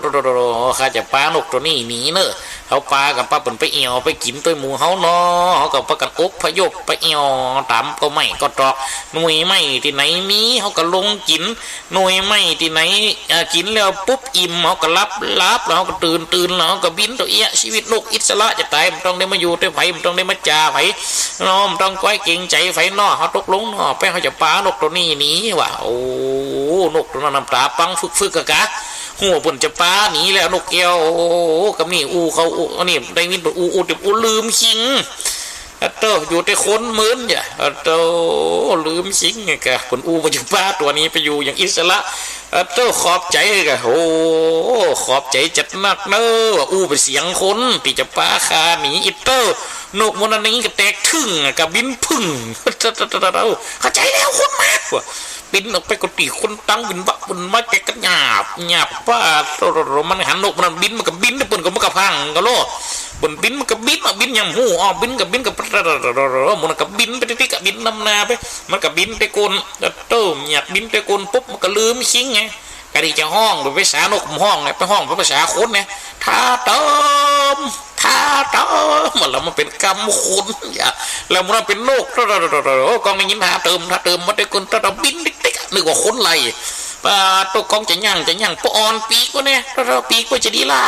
ข้าจะปลานกตัวนี้หนีเนอะเขาปลากับปลาเป็นไปเอี่ยวไปกินตัวหมูเขาเนาะเขากับปลากันอกพยบไปเอี่ยวตามก็ไม่ก็ตอกหน่วยไม่ที่ไหนมีเขาก็ลงกินหน่วยไม่ที่ไหนกินแล้วปุ๊บอิ่มเขาก็รับแล้วก็ตื่นแล้วก็บินตัวเอี้ยชีวิตนกอิสระจะตายมันต้องได้มาอยู่ด้วยไผ่มันต้องได้มาจ่าไผ่น้องต้องก้อยเก่งใจไผ่นอเขาตกลงนอไปเขาจะปลานกตัวนี้หนีว่ะโอ้นกตัวนั้นน้ำตาปังฝึกกะหัวปุ่นจะป้าหนีแล้วนกแก้วกับนี่เขานี่ได้ยินปุ่นเดี๋ยวลืมคิงอยู่แต่คนเหมือนอย่าลืมคิงไงกะปุ่นมันจะป้าตัวนี้ไปอยู่อย่างอิสระขอบใจกะขอบใจจัดนักเนอะเป็นเสียงคนที่จะป้าคาหนีนกมันนี้ก็แตกทึ่งกับบินพึ่งเข้าใจแล้วคนมากว่ะบินออกไปกติคนตั้งบินบักบินมาแกกันหยาบป้ามันหันนกมันบินมันกับบินปุ่นกับมันกับพังก็โลบนบินมันกับบินอย่างหูบินกับมันกับบินไปที่กับบินนำนาไปมันกับบินไปโกนหยาบบินไปโกนปุ๊บมันก็ลืมคิงไงกะดีจะห้องไปภาษานกห้องไงไปห้องภาษาคนไงท่าเติมมันแล้วมันเป็นกรรมคุณอย่าแล้วมันเป็นนกกองในยินท่าเติมมันได้คนท่าบินติ๊กนึกว่าคนไรตัวกองจะย่างปอนปีกวะเนี่ยปีกว่าจะดีล่ะ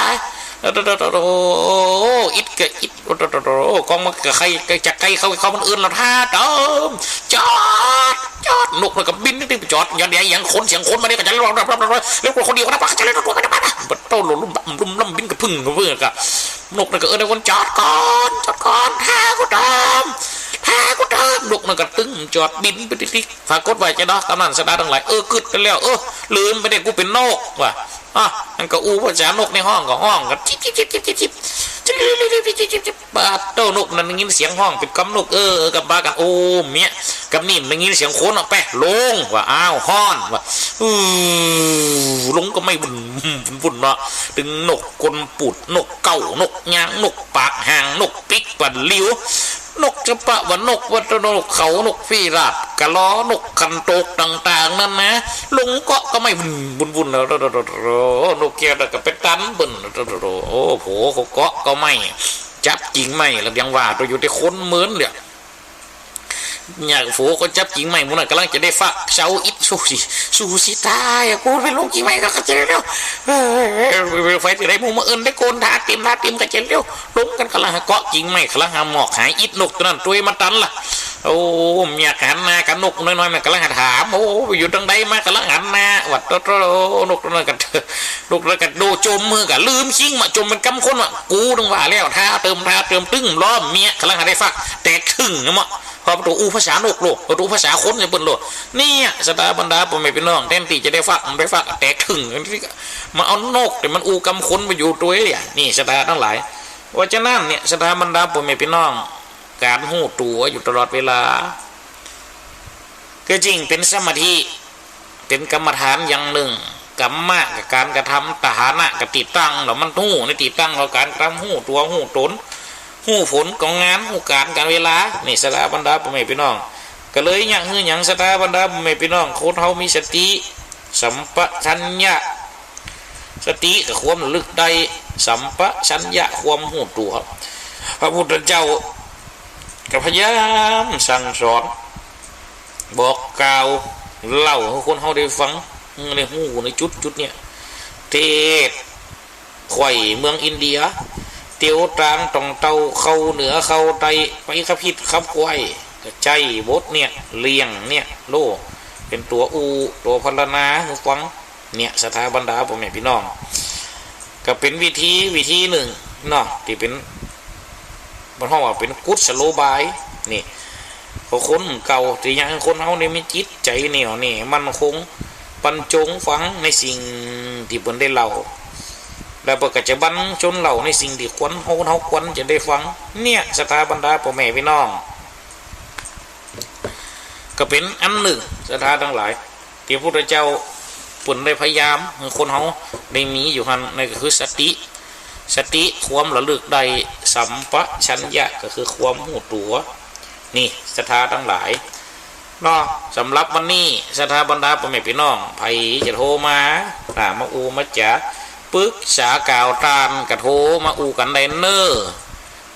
อิดกองมันกับใครจากใครเขามันอื่นเราท่าเติมจอดนกมันกับบินติ๊กจอดอย่างเดียวอย่างคนเสียงคนมาเนี่ยก็จะแล้วคนเดียวก็ได้ปะจะเล่นตัวกันได้ปะโต้ลุ่มบินกับพึ่งกับเพื่อนกับนกนั่นก็ในคนจอดก่อนท่ากูตามนกนั่นก็ตึงจอดบินไปติ๊กฝากกดไว้จะได้ตำนานสดาทั้งหลายกึดกันแล้วลืมไปได้กูเป็นนกว่ะนั่นก็ภาษานกในห้องก็จิบ บาดเต้านกนั่นยินเสียงห้องเป็นกำนกกับบากันโอ้เมียกับนี่มันยินเสียงโคนออกไปลงว่าอ้าวฮ้อนว่าลงก็ไม่บุญเนาะถึงนกกลปุดนกเก่านกยางนกปากห่างนกปิกปันลิ้วนกจะปะว่านกวัดนกเขานกฟีราบกะล้อนกคันโตกต่างๆนั่นนะลงเกาะก็ไม่บุญแล้วนกเกียวก็เป็นตันบุญโอ้โหเขาเกาะก็ไม่จับจริงไม่แล้วยังว่าตัวอยู่ที่คนเหมือนเนี่ยอยากฝูก็จับจริงไม่มุนกำลังจะได้ฟักเช้าอิดสูสิตายกูไปลงจริงไม่ก็กระเจิดเร็วไฟจะได้มุมเอิญได้โกนท่าเต็มกระเจิดเร็วลงกันกำลังเกาะจริงไม่กำลังหาหมอกหายอิดนกตัวนั้นตัวมันตันล่ะโอ้อยากหันหน้ากันนกน้อยๆมันกำลังถามโอ้อยู่ตรงใดมากำลังหันหน้าวัดนกตัวนั้นกันนกแล้วกันโดจมมือกันลืมชิงมาจมมันกำคนว่ะกูต้องว่าแล้วท่าเติมตึ้งล้อมเมียกำลังหาได้ฟักแตกถึงนะมั้งพอประตูภาษาโลกประตูภาษาคนในบนโลกนี่สตาบรรดาผมไม่เป็นน้องแทนที่จะได้ฟักมันไปฟักแตกถึงมันเอานกแต่มันกำคนมาอยู่ตัวเนี่ยนี่สตาทั้งหลายว่าจะนั่นเนี่ยสตาบรรดาผมไม่เป็นน้องการหูตัวอยู่ตลอดเวลาก็จริงเป็นสมาธิเป็นกรรมฐานอย่างหนึ่งกรรมะกับการกระทำตาหนะกับติดตั้งแล้วมันหูในติดตั้งเราการกระทำหูตัวหูตนหูผลของงานหูการเวลานี่สตาบรรดาพ่อแม่พี่น้องก็เลยอย่างสตาบรรดาพ่อแม่พี่น้องคนเขามีสติสัมปชัญญะสติกับความระลึกได้สัมปชัญญะความหูตัวพระพุทธเจ้าก็พยายามสั่งสอนบอกกล่าวเล่าให้คนเขาได้ฟังในหูในจุดเนี่ยเทศไข่เมืองอินเดียเตียวตางตองเตาเข้าเหนือเข้าใต้ไปขับพิษขับควายใจบดเนี่ยเลี้ยงเนี่ยโลเป็นตัวตัวพรรณนาหูฟังเนี่ยสถาบรรดาพ่อแม่พี่น้องก็เป็นวิธีหนึ่งเนาะที่เป็นมันห้องว่าเป็นกุศโลบายนี่คนเก่าที่ยังคนเขาเนี่ยมีจิตใจเหนียวนี่มันคงบรรจงฟังในสิ่งที่เพิ่นได้เล่าแล้วก็จะบรรจงเล่าในสิ่งที่ควรเขาควรจะได้ฟังเนี่ยสถาบรรดาพ่อแม่พี่น้องก็เป็นอันหนึ่งสถาทั้งหลายที่พระพุทธเจ้าปุ่นได้พยายามคนเขาได้มีอยู่หันในก็คือสติความระลึกได้สัมปชัญญะก็คือความหูตัวนี่สถาทั้งหลายเนาะสำหรับวันนี้สถาบรรดาพ่อแม่พี่น้องไผจะโทรมามาจะปรึกษากล่าวตามกระโทรมากันได้เนอ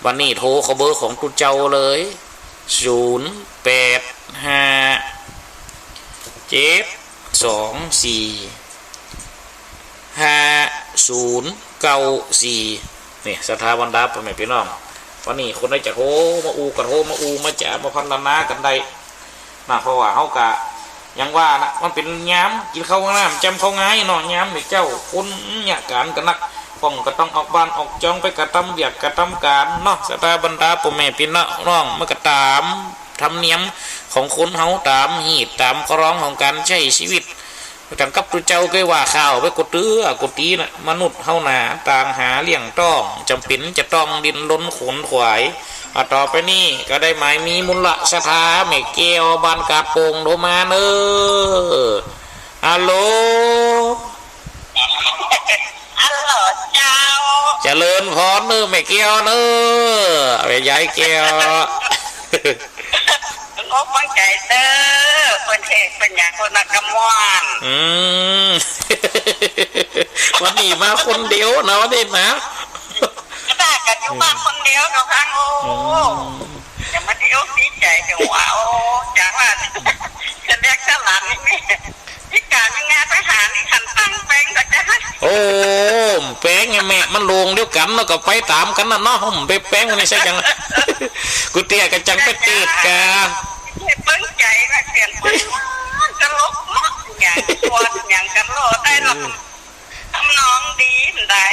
วันนี้โทรเขาเบอร์ของตุเจ้าเลย0857245094นี่สถาบรรดาพ่อแม่พี่น้องวันนี้คนได้จะโทรมากระโทรมาจะมาพันนากันได้นะเพราะว่าเขากะยังว่านะมันเป็นย้ำกินข้าวน้ำจำข้าวง่ายเนาะย้ำในเจ้าคนเนี่ยการกันนักป้องก็ต้องออกบ้านออกจองไปกระทำเบียดกระทำการเนาะสถาบรรดาพ่อแม่พี่น้องมันก็ตามทำเนียมของคนเขาตามหีดตามครองของการใช้ชีวิตจังกับตุเจ้าเคยว่าข่าวไปกดเตื้อกดตีนะมนุษย์เฮาหนาต่างหาเลี้ยงต้องจำเป็นจะต้องดินล้นขนขวายต่อไปนี่ก็ได้หมายมีมูลสถาแม่แก้วบานกาโปงโดมาเนอฮัลโหลเจ้าเจริญพรเนอแม่แก้วเนอแม่ยายแก้วก็ฟังใจเด้อเป็นเอกเป็นอย่างคนนักกำวันวันนี้มาคนเดียวนะวันนี้นะก็ได้กันอยู่บ้านคนเดียวเราครั้งโอ้จะมาเดียวดีใจจังหวะโอ้จังว่าจะเรียกสลัดนี่แม่ที่การงานทหารนี่ขันตั้งแป้งก็จะโอ้แป้งไงแม่มันลงเดียวกันแล้วก็ไปตามกันนะเนาะไปแป้งมันไม่ใช่จังกูเตี้ยกันจังไปติดกันเปิ้งใจนะเสียงปืนจะลบมักอย่างตัวอย่างกันโลได้หรอกทำน้องดีได้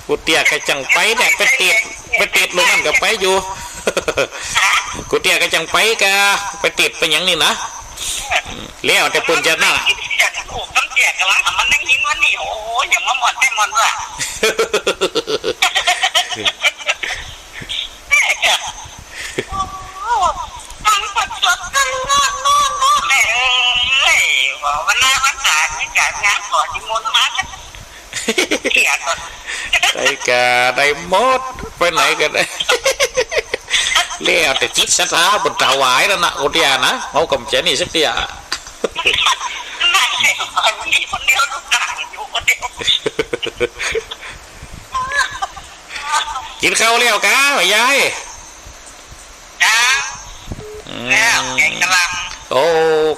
กูเตี้ยกันจังไปเนี่ยไปติดลงนั่นก็ไปอยู่กูเตี้ยกันจังไปกะไปติดไปอย่างนี้นะแล้วแต่ปุ่นจะน่า แก่กันแล้วมันนั่งยิ้มวันนี้โอ้ยอย่างมาหมดได้หมดว่ะตั้งปัดสดตั้งนอนเลยบอกวันหน้าวันหน้าไม่จ่ายงานก่อนที่มุนมาเกี่ยก่อนได้กาได้หมดไปไหนกันได้เลี้ยวแต่จิตศรัทธาบนถวายแล้วนะโอเดียนะเอากำเจนี่สักเดียวันนี้คนเดียวทุกอย่างอยู่คนเดียวกินข้าวเลี้ยวกะยายแล้วแกงกะหล่ำโอ้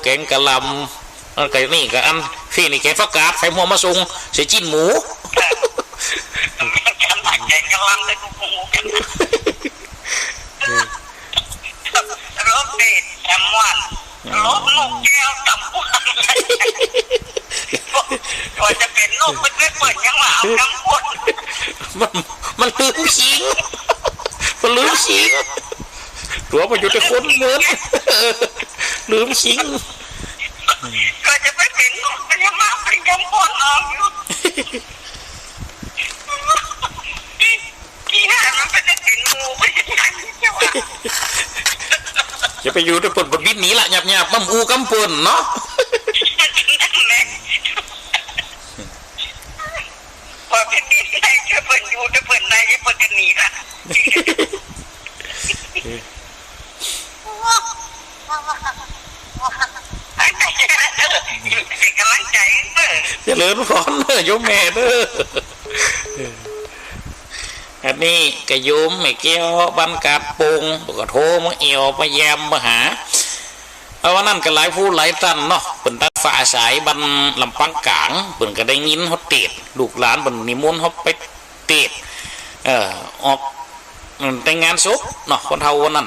แกงกะหล่ำไก่นี่กับอันพี่นี่แกงฟักกาดใส่หัวมะซุงใส่จิ้นหมูแกงกะหล่ำเลยกูงงกันรถเด็ดแอมวันรถนกแก้วตับวันก่อนจะเป็นนกมันไม่เปิดยังว่าเอากำปนมันลืมสิงมันลืมสิงตัวมันอยู่ในคนเหมือนลืมสิงก็จะไม่เป็นนกมันยังมาเป็นกำปนเอาอยู่ที่ห้ามันเป็นงูไปยังไงใช่ไหมจะไปอยู่ในปนบนบินนี้ละหยาบๆมั่มอูกำปนเนาะพอเป็นบินได้จะเปิดอยู่จะเปิดได้จะเปิดกันหนีละเป็นกำลังใจจะเลื่อนฟ้อนเนอะโยมแม่เนอะอันนี้กระยุมไม่เกี่ยวบันกาดปุงก็โทรมาเอวมาแยมมาหาเอาว่านั่นก็หลายผู้หลายตันเนาะเป็นตัดฝ่าสายบันลำปังกลางเป็นก็ได้ยินเขาเตะลูกหลานเป็นนิมนต์เขาไปเตะออกแต่งงานศพเนาะคนเท่าวันนั้น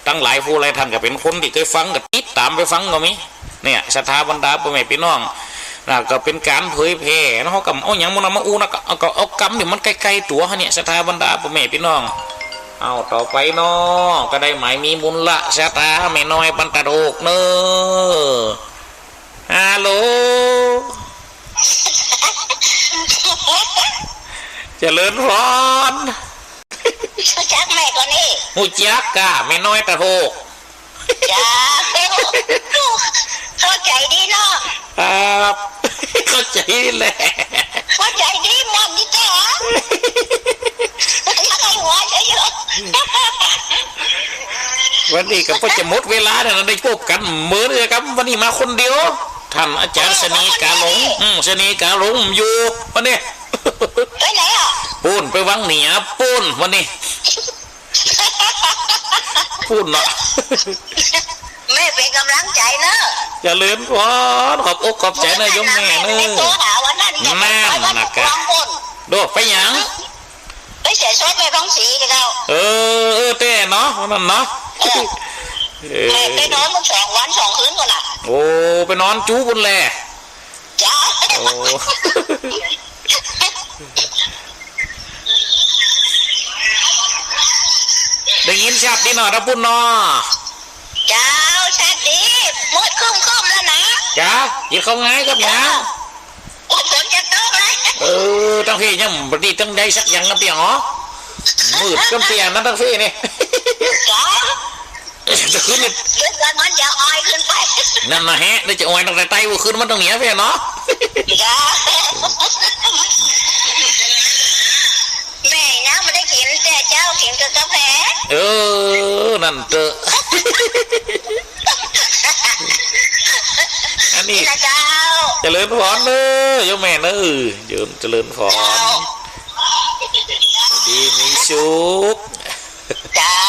ตั้งหลายผู้หลายท่านก็เป็นคนที่เคยฟังก็ติดตามไปฟังก็มีเนี่ยศรัทธาบรรดาพ่อแม่พี่น้องก็เป็นการเผยแพร่แล้วเขากับเอาอย่างมันมาอูนะก็เอากำเดี๋ยวมันใกล้ๆตัวเนี่ยศรัทธาบรรดาพ่อแม่พี่น้องเอาต่อไปเนาะก็ได้หมายมีบุญละศรัทธาแม่น้อยปันตะโดกเนอะฮัลโหลเจริญพรจักแม่คนนี้หูจักกะแม่น้อยตะโดกจ้าเข้าใจดีเนาะครับเข้าใจแหละเข้าใจดีมันนี่จ้าอะไรหัวเยอะวันนี้ก็พอจะหมดเวลาเนี่ยได้พบกันเหมือนเลยครับวันนี้มาคนเดียวท่านอาจารย์สนีกาหลงสนีกาหลงอยู่วันนี้ไปไหนอ่ะปูนไปวังเหนียปูนวันนี้ปูนเนาะแม่เป็นกำลังใจเนอะอย่าลืมพรขอบอกขอบใจนะยมแม่เนอะแม่นะครับดูไปยังไปเสียชดไปท้องสีกันแล้วเต้เนาะนั่นเนาะไปนอนมัน2 วัน 2 คืนก่อนอ่ะโอ้ไปนอนจู้บนแลจ้าโอ้ได้ยินชัดดีหน่อยนะปุ่นเนาะเจ้าชัดดีมดคุ้มแล้วนะจ้ายินเขาง่ายกับยังฝนจะตกเลยตั้งที่ยังบดีตั้งได้สักอย่างกันเปียงเหรอมืดกันเปียงนั่นตั้งที่นี่จ้าจะขึ้นนี่เดือนมันจะอ้อยขึ้นไปนั่นนะฮะได้จะอ้อยตั้งแต่ไตว่าขึ้นมันตรงนี้เปียงเนาะจ้าแม่นะไม่ได้กินแต่เจ้ากินกับกาแฟนั่นเจออันนี้เจริญพรเนอะโยมแม่เนอะเจริญพรดีมีสุขเจ้า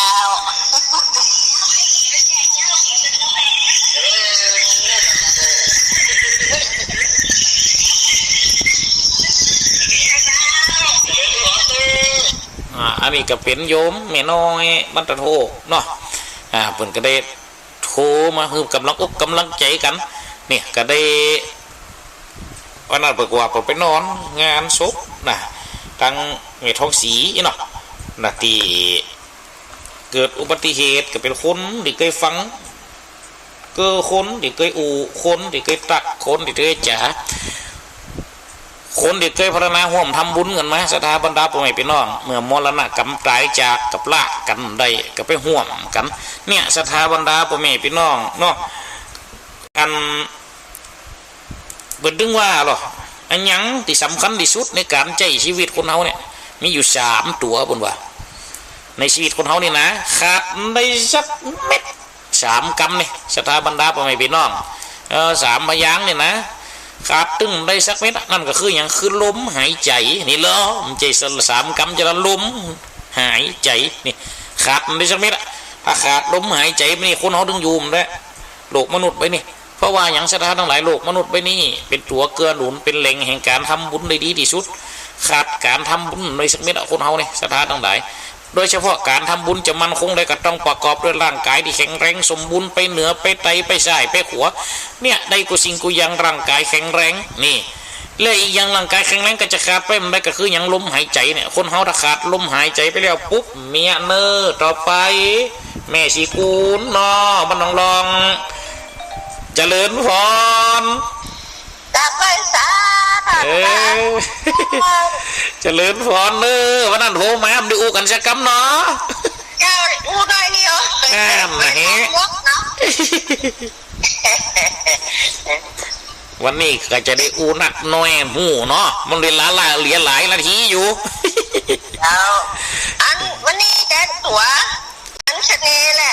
อันนี้ก็เป็นโยมแม่น้อยบรรทโทเนาะเพิ่นก็ได้โทรมาคือกำลังอกกำลังใจกันเนี่ยก็ได้วันนั้นเปิดว่าไปนอนงานศพนะตั้งเมทองสีเนาะนะที่เกิดอุบัติเหตุก็เป็นคนที่เคยฟัง เกอคนที่เคยอูคนที่เคยตักคนที่เคยจ๋าคนที่เคยพัฒนาห่วมทำบุญกันมาสถาบรรดาพ่อแม่พี่น้องเมื่อมรณะกรรมตายจากกับละกันได้ก็ไปห่วมกันเนี่ยสถาบรรดาพ่อแม่พี่น้องเนาะอันเบิดดึงว่าหรออันยังที่สำคัญที่สุดในการใจชีวิตคนเฮาเนี่ยมีอยู่3ตัวบนว่าในชีวิตคนเฮานี่นะขาดได้สักเม็ด3 กำนี่สถาบรรดาพ่อแม่พี่น้อง3 พยางค์เนี่ยนะขาดตึงได้สักเม็ดนั่นก็คืออย่างคือลมหายใจนี่เหรอมันใจ3 กำจะลมหายใจนี่ขาดได้สักเม็ดถ้าขาดลมหายใจนี่คนเฮาดึงอยู่มันได้โลกมนุษย์ไปนี่เพราะว่าอย่างสถานทั้งหลายโลกมนุษย์ไปนี่เป็นตัวเกลือหนุนเป็นแหล่งแห่งการทำบุญได้ดีที่สุดขาดการทำบุญในสักเม็ดคนเฮาเนี่ยสถานทั้งหลายโดยเฉพาะการทำบุญจะมั่นคงได้ก็ต้องประกอบด้วยร่างกายที่แข็งแรงสมบูรณ์ไปเหนือไปไตไปซ้ายไปขวาเนี่ยได้กูสิ่งกูยังร่างกายแข็งแรงนี่เลยอีกอย่างร่างกายแข็งแรงก็จะขาดไปมันได้ก็คืออย่างลมหายใจเนี่ยคนเฮาถ้าขาดลมหายใจไปแล้วปุ๊บเมียเนอต่อไปแม่ชีกูนนอบ้านลองเจริญพรกลับไปซะเจริญพรเนอวันนั้นโทรมาดูกันสักคำเนาะเจ้าอูได้นี่เหรอนะฮะวันนี้ก็จะได้อูนักน้อยหูเนาะมันเรียนเหรียญหลายนาทีอยู่อันวันนี้แกตัวอันชะนีแหละ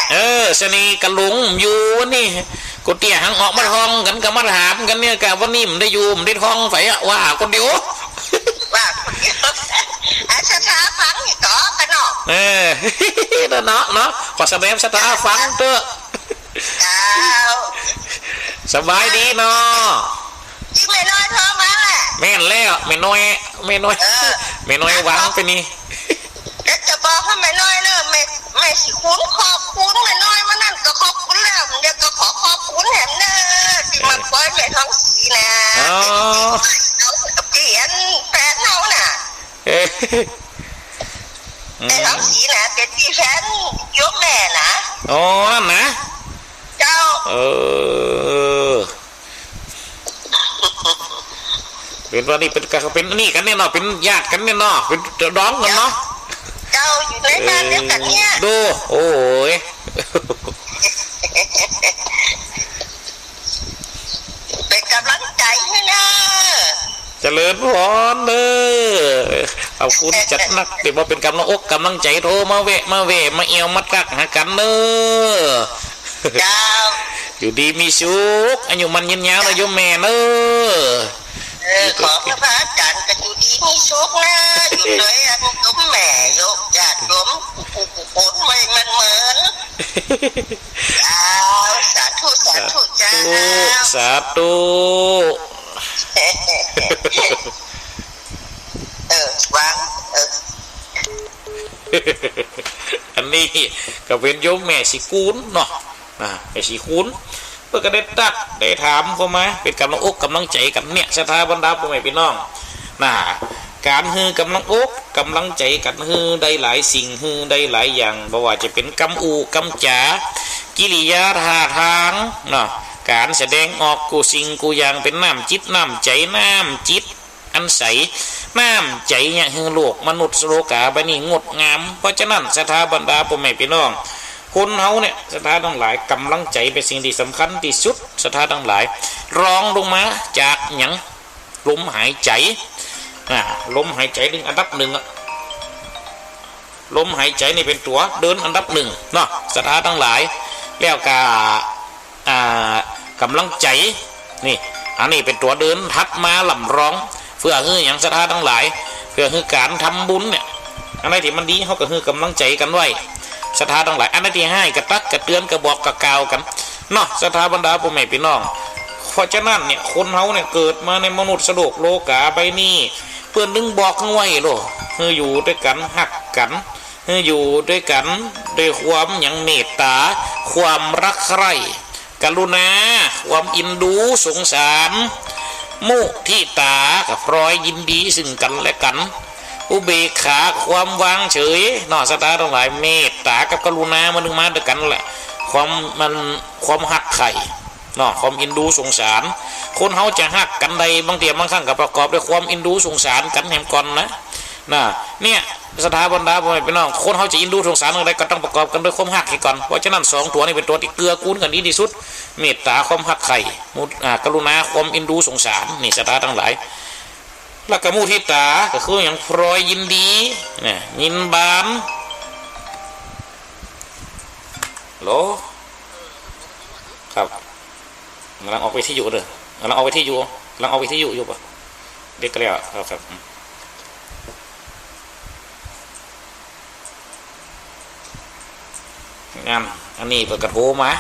ชะนีกระลุงอยู่วันนี้กูเตี้ยหังออกมาท้องกันกับมาถามกันเนี่ยกับวันนี้มันได้อยู่มันได้ท้องไฟว่าคนเดียวว่าคนเดียวอาชะตาฟังอีกต่อกันเนาะเนาะขอแสดงชะตาฟังเถอะสบายดีเนาะที่ไม่น้อยเธอมาแหละแม่นแล้วไม่น้อยหวังไปนี่จะบอกให้ไม่น้อยเนอะไม่สิคุ้นขอบคุณไม่น้อยมานั่นก็ขอบคุณแล้วเดี๋ยวก็ขอบคุณแหมเนอะที่มาปล่อยแม่ท้องสีนะเอาเปลี่ยนแฟนเขาน่ะแม่ท้องสีนะเป็นที่แฟนยกแม่นะอ๋อนั่นนะเจ้าเป็นว่านี่เป็นนี่กันเนี่ยเนาะเป็นญาติกันเนี่ยเนาะเป็นร้องกันเนาะเจ้าอยู่ในบ้านเดียวกันเนี่ยดูโอ้ยเป็นกำลังใจให้นะเจริญพรเลยเอาคุณจัดนักเดี๋ยวมาเป็นกำลังอกกำลังใจโทรมาเวะมาเอวมาตักหากันเนอเจ้าอยู่ดีมีสุขอายุมันยืนยาวนะโยมแม่เนอของพระอาจารย์ก็อยู่ดีมีสุขนะอยู่เลยอันยมแม่ยกญาติโยมผลไว้มันเหมือนสาธุจ้าสาธุวางอันนี้ก็เป็นโยมแม่สีกูนเนาะแม่สีกูนเพื่อก็ได้ตักได้ถามเข้ามาเป็นกำลังอกกำลังใจกันเนี่ยสถาบรรดาพ่อแม่พี่น้องการฮือกำลังอกกำลังใจกันฮือได้หลายสิ่งฮือได้หลายอย่างบ่ว่าจะเป็นกำอูกำจ๋ากิริยาท่าทางเนาะการแสดงออกกูสิ่งกูอย่างเป็นน้ำจิตน้ำใจน้ำจิตอันใสน้ำใจเนี่ยฮือโลกมนุษย์โลกาใบนี้งดงามเพราะฉะนั้นสถาบรรดาพ่อแม่พี่น้องคนเฮาเนี่ยสถาทั้งหลายกำลังใจเป็นสิ่งที่สำคัญที่สุดสถาทั้งหลายรองลงมาจากหยังลมหายใจลมหายใจเป็นอันดับ 1ลมหายใจนี่เป็นตัวเดินอันดับ 1เนาะสถาทั้งหลายแล้วก็กำลังใจนี่อันนี้เป็นตัวเดินทัดมาลำรองเพื่อให้อย่างสถาทั้งหลายเพื่อให้การทำบุญเนี่ยอะไรที่มันดีเขาก็ให้กำลังใจกันไว้สถาทั้งหลายอันที่ให้กระตักกระเตือนกระบอกกระกาวกันเนาะสถาบรรดาพ่อแม่พี่น้องเพราะฉะนั้นเนี่ยคนเฮาเนี่ยเกิดมาในมนุษย์โลกโลกาใบนี้เพื่อนนึงบอกไว้โลคืออยู่ด้วยกันหักกันอยู่ด้วยกันด้วยความอย่างเมตตาความรักใคร่กรุณาความอินดูสงสารมุทิตากับพรอยยินดีซึ่งกันและกันอุเบกขาความวางเฉยนอสตาทั้งหลายเมตตากับกรุณามันนึงมาด้วยกันแหละค ความหักไข่เนาะความอินดูสงสารคนเฮาจะหักกันใดบางทีบางครั้งก็ประกอบด้วยความอินดูสงสารกันแหมก่อนนะเนี่ยสถาบันดาพ่อแม่พี่น้องคนเขาจะอินดูสงสารอะไรก็ต้องประกอบกันด้วยความหักให้ก่อนเพราะฉะนั้น2ตัวนี้เป็นตัวที่เกลือกูลกันดีที่สุดเมตตาความหักไข่กรุณาความอินดูสงสารนี่สถาทั้งหลายแล้วก็มุทิตาก็คืออย่างพรอยยินดีเนี่ยยินบานโหลครับกำลังออกไปที่อยู่เด้อกำลังออกไปที่อยู่ป่ะเด็กก็แล้วครับงานอันนี้เปิดกระโถมา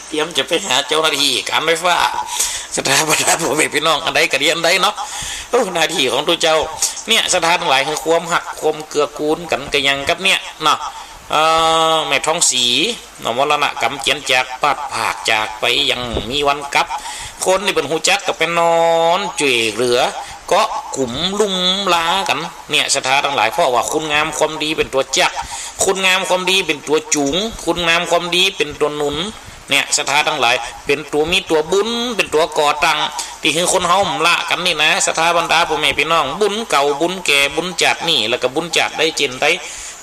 เตรียมจะไปหาเจ้าหน้าที่การไฟฟ้าสถาบันผมเป็นพี่น้องอันใดกระเดียนใดเนาะหน้าที่ของตัวเจ้าเนี่ยสถานทั้งหลายคือความหักความเกลือกูลกันกันยังกับเนี่ยเนาะแม่ท้องสีนมรณะกรรมเจียนจากปัดผากจากไปยังมีวันกับคนนี่เป็นหูจักกับเป็นนอนจุ๋ยเหลือก็กลุ่มลุ่มล้ากันเนี่ยสถานทั้งหลายเพราะว่าคุณงามความดีเป็นตัวจักคุณงามความดีเป็นตัวจุงคุณงามความดีเป็นตัวหนุนเนี่ยสถานทั้งหลายเป็นตัวมีตัวบุญเป็นตัวก่อตั้งที่คือคนเฮาละกันนี่นะสถาบันดาพ่อแม่พี่น้องบุญเก่าบุญแก่บุญจัดนี่แล้วก็บุญจัดได้เจนได้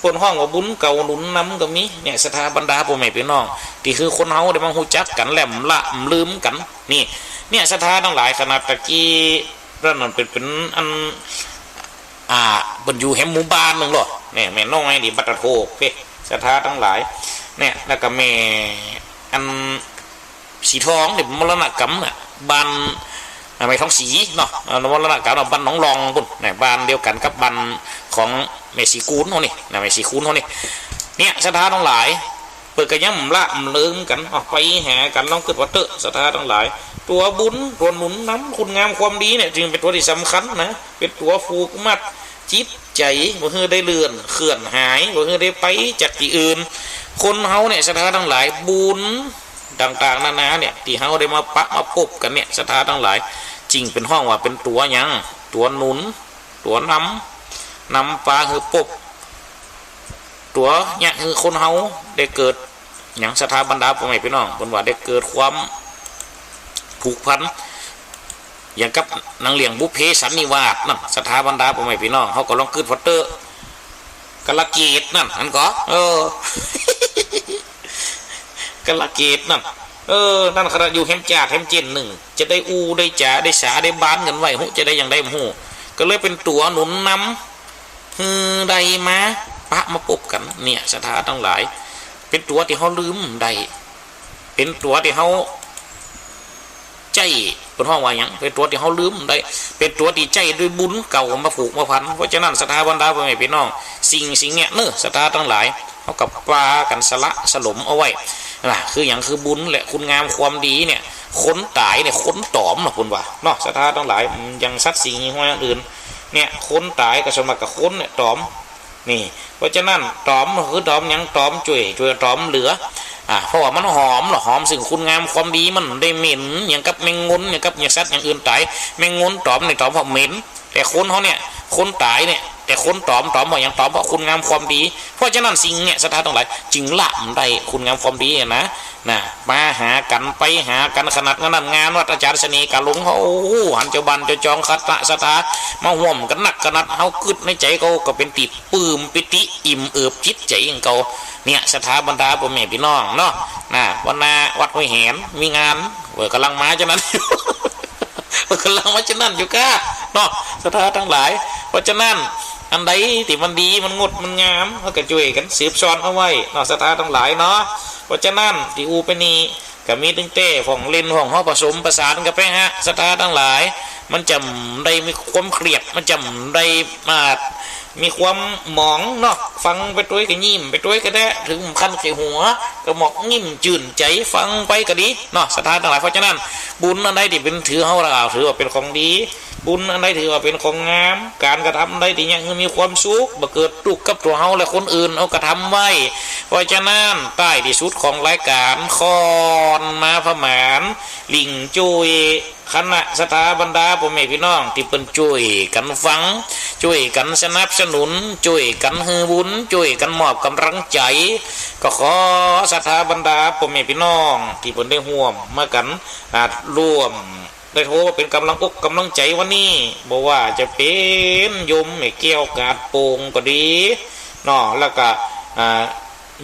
คนห้องว่าบุญเก่าหนุนน้ำก็มีเนี่ยสถาบันดาพ่อแม่พี่น้องที่คือคนเฮาได้มาหูจักกันแหลมละลืมกันนี่เนี่ยสถานทั้งหลายขนาดตะกี้นั่นมันเป็นอันบรรยูแหมหมู่บ้านนึงหรอเนี่ยแม่น้องไอ้ดิบัตรโทเพ่สถานทั้งหลายเนี่ยแล้วก็แม่อันสีทองเนี่ยมรณกรรมน่ะบ้านไม่ท้องสีเนาะมรณกรรมบ้านน้องรองปุ่นเนี่ยบ้านเดียวกันกับบ้านของแม่สีคูนเขานี่นะแม่สีคูนเขานี่เนี่ยสถานทั้งหลายเปิดกระย่ำละเลิงกันออกไปแห่กันน้องเกิดวัตเตอร์สถานทั้งหลายตัวบุญตัวหนุนน้ำคุณงามความดีเนี่ยจึงเป็นตัวที่สำคัญนะเป็นตัวฟูกมัดจิตใจบ่เฮือได้เลื่อนเคลื่อนหายบ่เฮือได้ไปจากที่อื่นคนเฮาเนี่ยสถานทั้งหลายบุญต่างๆนานาเนี่ยที่เฮาได้มาปะมาพบกันเนี่ยสถานทั้งหลายจริงเป็นห้องว่าเป็นตัวยังตัวหนุนตัวนำปลาคือปบตัวเนี่ยคือคนเฮาได้เกิดอย่างสถาบันดาพ่อแม่พี่น้องบนว่าได้เกิดความผูกพันอย่างกับนางเลี้ยงบุพเพสันนิวาสนั่นสถาบันดาพ่อแม่พี่น้องเขาก็ลองเกิดพอตเตอร์กละเกตนั่นอันก็กละเกตนั่นนั่นขณะอยู่แฮมจ่าแฮมเจนหนึ่งจะได้อูได้จ่าได้สาได้บ้านกันไว้หูจะได้อย่างได้หูก็เลยเป็นตัวหนุนนำได้มาปะมาปบกันเนี่ยสถาทั้งหลายเป็นตัวที่เขาลืมได้เป็นตัวที่เขาใจเป็นห้องว่าอย่างเป็นตัวที่เขาลืมได้เป็นตัวที่ใจด้วยบุญเก่ามาผูกมาพันเพราะฉะนั้นสถาบันดาพ่อแม่พี่น้องสิ่งเนี่ยสถาทั้งหลายเขากับปลากันสละสลมเอาไว้คืออย่างคือบุญแหละคุณงามความดีเนี่ยค้นตายเนี่ยค้นตอมนะคุณว่าเนาะสถาทั้งหลายยังสัตว์สิ่งห้อยอื่นเนี่ยค้นตายกับสมกับค้นเนี่ยตอมนี่เพราะฉะนั้นตอมคือตอมยังตอมจุยตอมเหลือเพราะว่ามันหอมหอมสิ่งคุณงามความดีมันได้เหม็นอย่างกับแมงงนอย่างกับอย่างสัตว์อย่างอื่นตายแมงงนตอมในตอมเพราะเหม็นแต่คนเขาเนี่ยคนตายเนี่ยแต่คนตอมเพราะอย่างตอมเพราะคุณงามความดีเพราะฉะนั้นสิ่งเนี่ยสถานทั้งหลายจึงละได้คุณงามความดีนะมาหากันไปหากันขนาดนั้นงานวัดอาจารย์เสน่ห์กาลงเขาหันเจ้าบันเจ้าจองคาตะสถามาห่วมกันหนักขนาดเขากึดในใจเขาก็เป็นติดปื้มปิติอิ่มเอิบจิตใจของเขาเนี่ยสถาบันดาพ่อแม่พี่น้องเนาะวันนาวัดห้วยแหนมีงานกำลังมาฉะนั้นกำลังมาฉะนั้นอยู่ก้าเนาะสถาทั้งหลายเพราะฉะนั้นอันใดที่มันดีมันงดมันงามเขาก็ช่วยกันสืบซ้อนเอาไว้เนาะสถาทั้งหลายเนาะเพราะฉะนั้นที่อูไปนี่ก็มีตั้งแต่ของเล่นของเขาผสมประสานกันไปฮะสถาทั้งหลายมันจำได้มีความเครียดมันจำได้มามีความหมองเนาะฟังไปด้วยก็ยิ้มไปด้วยก็ได้ถึงขั้นเขียวหัวก็หมอกยิ้มจื่นใจฟังไปก็ดีเนาะสถานทั้งหลายเพราะฉะนั้นบุญอันใดที่เป็นถือเขาเราถือว่าเป็นของดีบุญอันใดถือว่าเป็นของงามการกระทำใดที่ยังมีความสุขบ่เกิดทุกข์กับตัวเขาและคนอื่นเอากระทำไว้ เพราะฉะนั้นใต้ที่สุดของรายการคอนมาพมานลิงจุยคณะสถาบรรดาพ่อแม่พี่น้องที่เป็นช่วยกันฟังช่วยกันสนับสนุนช่วยกันฮือบุญช่วยกันมอบกำลังใจก็ขอสถาบรรดาพ่อแม่พี่น้องที่เป็นได้ห่วมมากันร่วมได้โทรเป็นกำลังอกกำลังใจวันนี้บอกว่าจะเป็นโยมแม่แก้วกาดโป่งก็ดีเนาะแล้วก็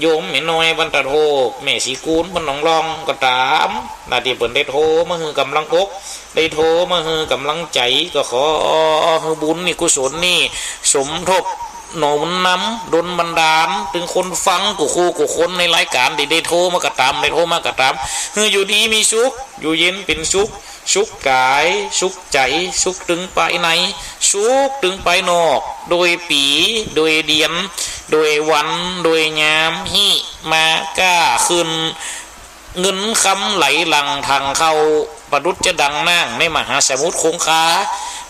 โยมแม่น้อยบรรทัดโฮกแม่สีกูลบรรหนองรองก็ตามนาที่เปิ่นได้โทรมาฮือกำลังอกได้โทรมาฮือกำลังใจก็ขอฮือบุญนี่กุศลนี่สมทบหนุนนำดลบันดาลถึงคนฟังกูคู่กูคนในรายการได้โทรมากระตามได้โทรมากระตามฮืออยู่ดีมีสุขอยู่เย็นเป็นสุขสุขกายสุขใจสุขถึงไปในสุขถึงไปนอกโดยปีโดยเดียนโดยวันโดยยามหิมาก้าขึ้นเงินคำไหลหลังทางเข้าประดุจจะดังนั่งในมหาสมุทรคงคา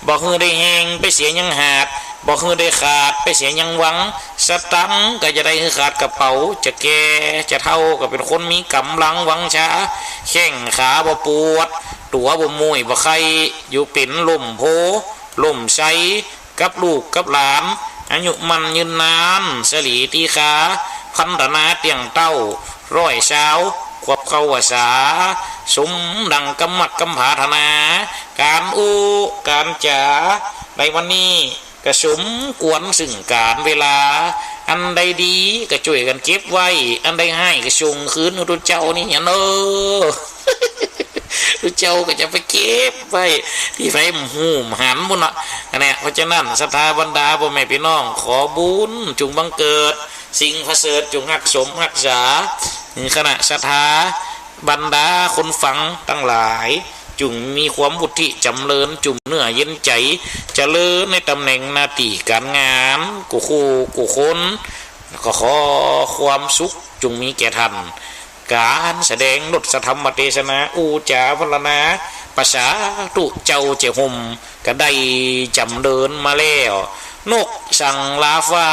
บอกฮือได้แหงไปเสียยังหาดบอกฮือได้ขาดไปเสียยังหวังสตังก็จะได้ฮือขาดกระเป๋าจะแก่จะเท่าก็เป็นคนมีกำลังวังช้าแข้งขาบ่ปวดตัวบ่มวยบ่ใครอยู่เป็นล่มโพล่มใสกับลูกกับหลานอายุมันยืนนานสลีตีขาพันธนาเตียงเต้าร้อยเช้าขวบเข้าวาสาสมดังกำมัดกำผาธนาการการจ๋าในวันนี้กระสมกวนซึ่งการเวลาอันใดดีก็ช่วยกันเก็บไว้อันใดให้ก็ส่งคืนรุ่นเจ้านี่อย่าเนอรุ่นเจ้าก็จะไปเก็บไว้ที่ไฟหูมหันบุญเนาะเนี่ยเพราะฉะนั้นศรัทธาบรรดาพ่อแม่พี่น้องขอบุญจุงบังเกิดสิ่งประเสริฐจงหักสมหักษาขณะศรัทธาบรรดาคนฟังทั้งหลายจุงมีความวุฒิจำเริญจุ่มเนื้อเย็นใจเจริญในตำแหน่งหน้าที่การงานกูคู่กูคนก็ขอความสุขจุงมีแก่ท่านการแสดงรถธรรมเทศนาอูจาพรรณนาภาษาตุเจ้าเจ้าห่มก็ได้จำเดินมาแล้วนกสั่งลาฟ้า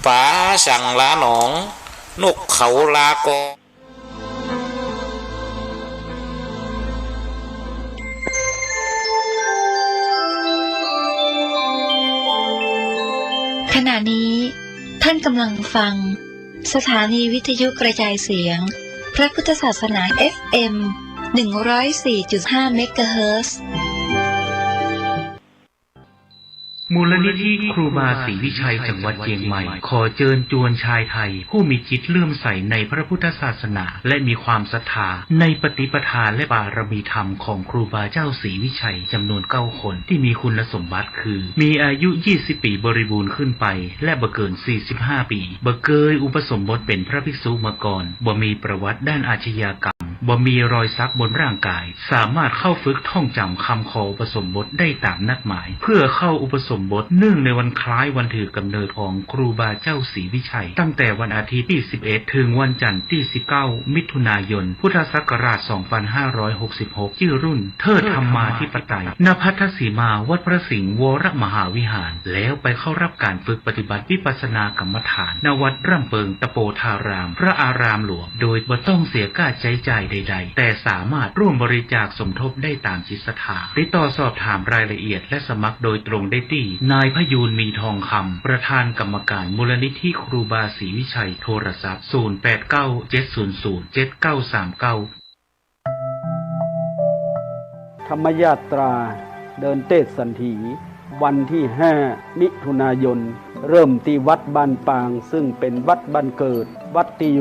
ป่าสั่งลาหนองนกเขาลากอขณะนี้ท่านกำลังฟังสถานีวิทยุกระจายเสียงพระพุทธศาสนา FM 104.5 เมกะเฮิรตซ์มูลนิธิครูบาศรีวิชัยจังหวัดเชียงใหม่ขอเชิญชวนชายไทยผู้มีจิตเลื่อมใสในพระพุทธศาสนาและมีความศรัทธาในปฏิปทาและบารมีธรรมของครูบาเจ้าศรีวิชัยจำนวน9คนที่มีคุณสมบัติคือมีอายุ20ปีบริบูรณ์ขึ้นไปและบ่เกิน45ปีบ่เคยอุปสมบทเป็นพระภิกษุมาก่อนบ่มีประวัติด้านอาชญากรรมบ่มีรอยสักบนร่างกายสามารถเข้าฝึกท่องจำคำขออุปสมบทได้ตามนัดหมายเพื่อเข้าอุปสมบทเนื่องในวันคล้ายวันถือกำเนิดของครูบาเจ้าศรีวิชัยตั้งแต่วันอาทิตย์ที่11ถึงวันจันทร์ที่19มิถุนายนพุทธศักราช2566ชื่อรุ่นเทิดธรรมาธิปไตยณภัทรสีมาวัดพระสิงห์วรมหาวิหารแล้วไปเข้ารับการฝึกปฏิบัติวิปัสสนากรรมฐานณวัดร่ำเปิงตะโปธารามพระอารามหลวงโดยบ่ต้องเสียค่าใช้จ่ายใดๆแต่สามารถร่วมบริจาคสมทบได้ตามจิตศรัทธาติดต่อสอบถามรายละเอียดและสมัครโดยตรงได้ที่นายพยูนมีทองคำประธานกรรมการมูลนิธิครูบาศรีวิชัยโทรศัพท์0897007939ธรรมยาตราเดินเทศสันถีวันที่5มิถุนายนเริ่มที่วัดบ้านปางซึ่งเป็นวัดบ้านเกิดวัดที่อยู่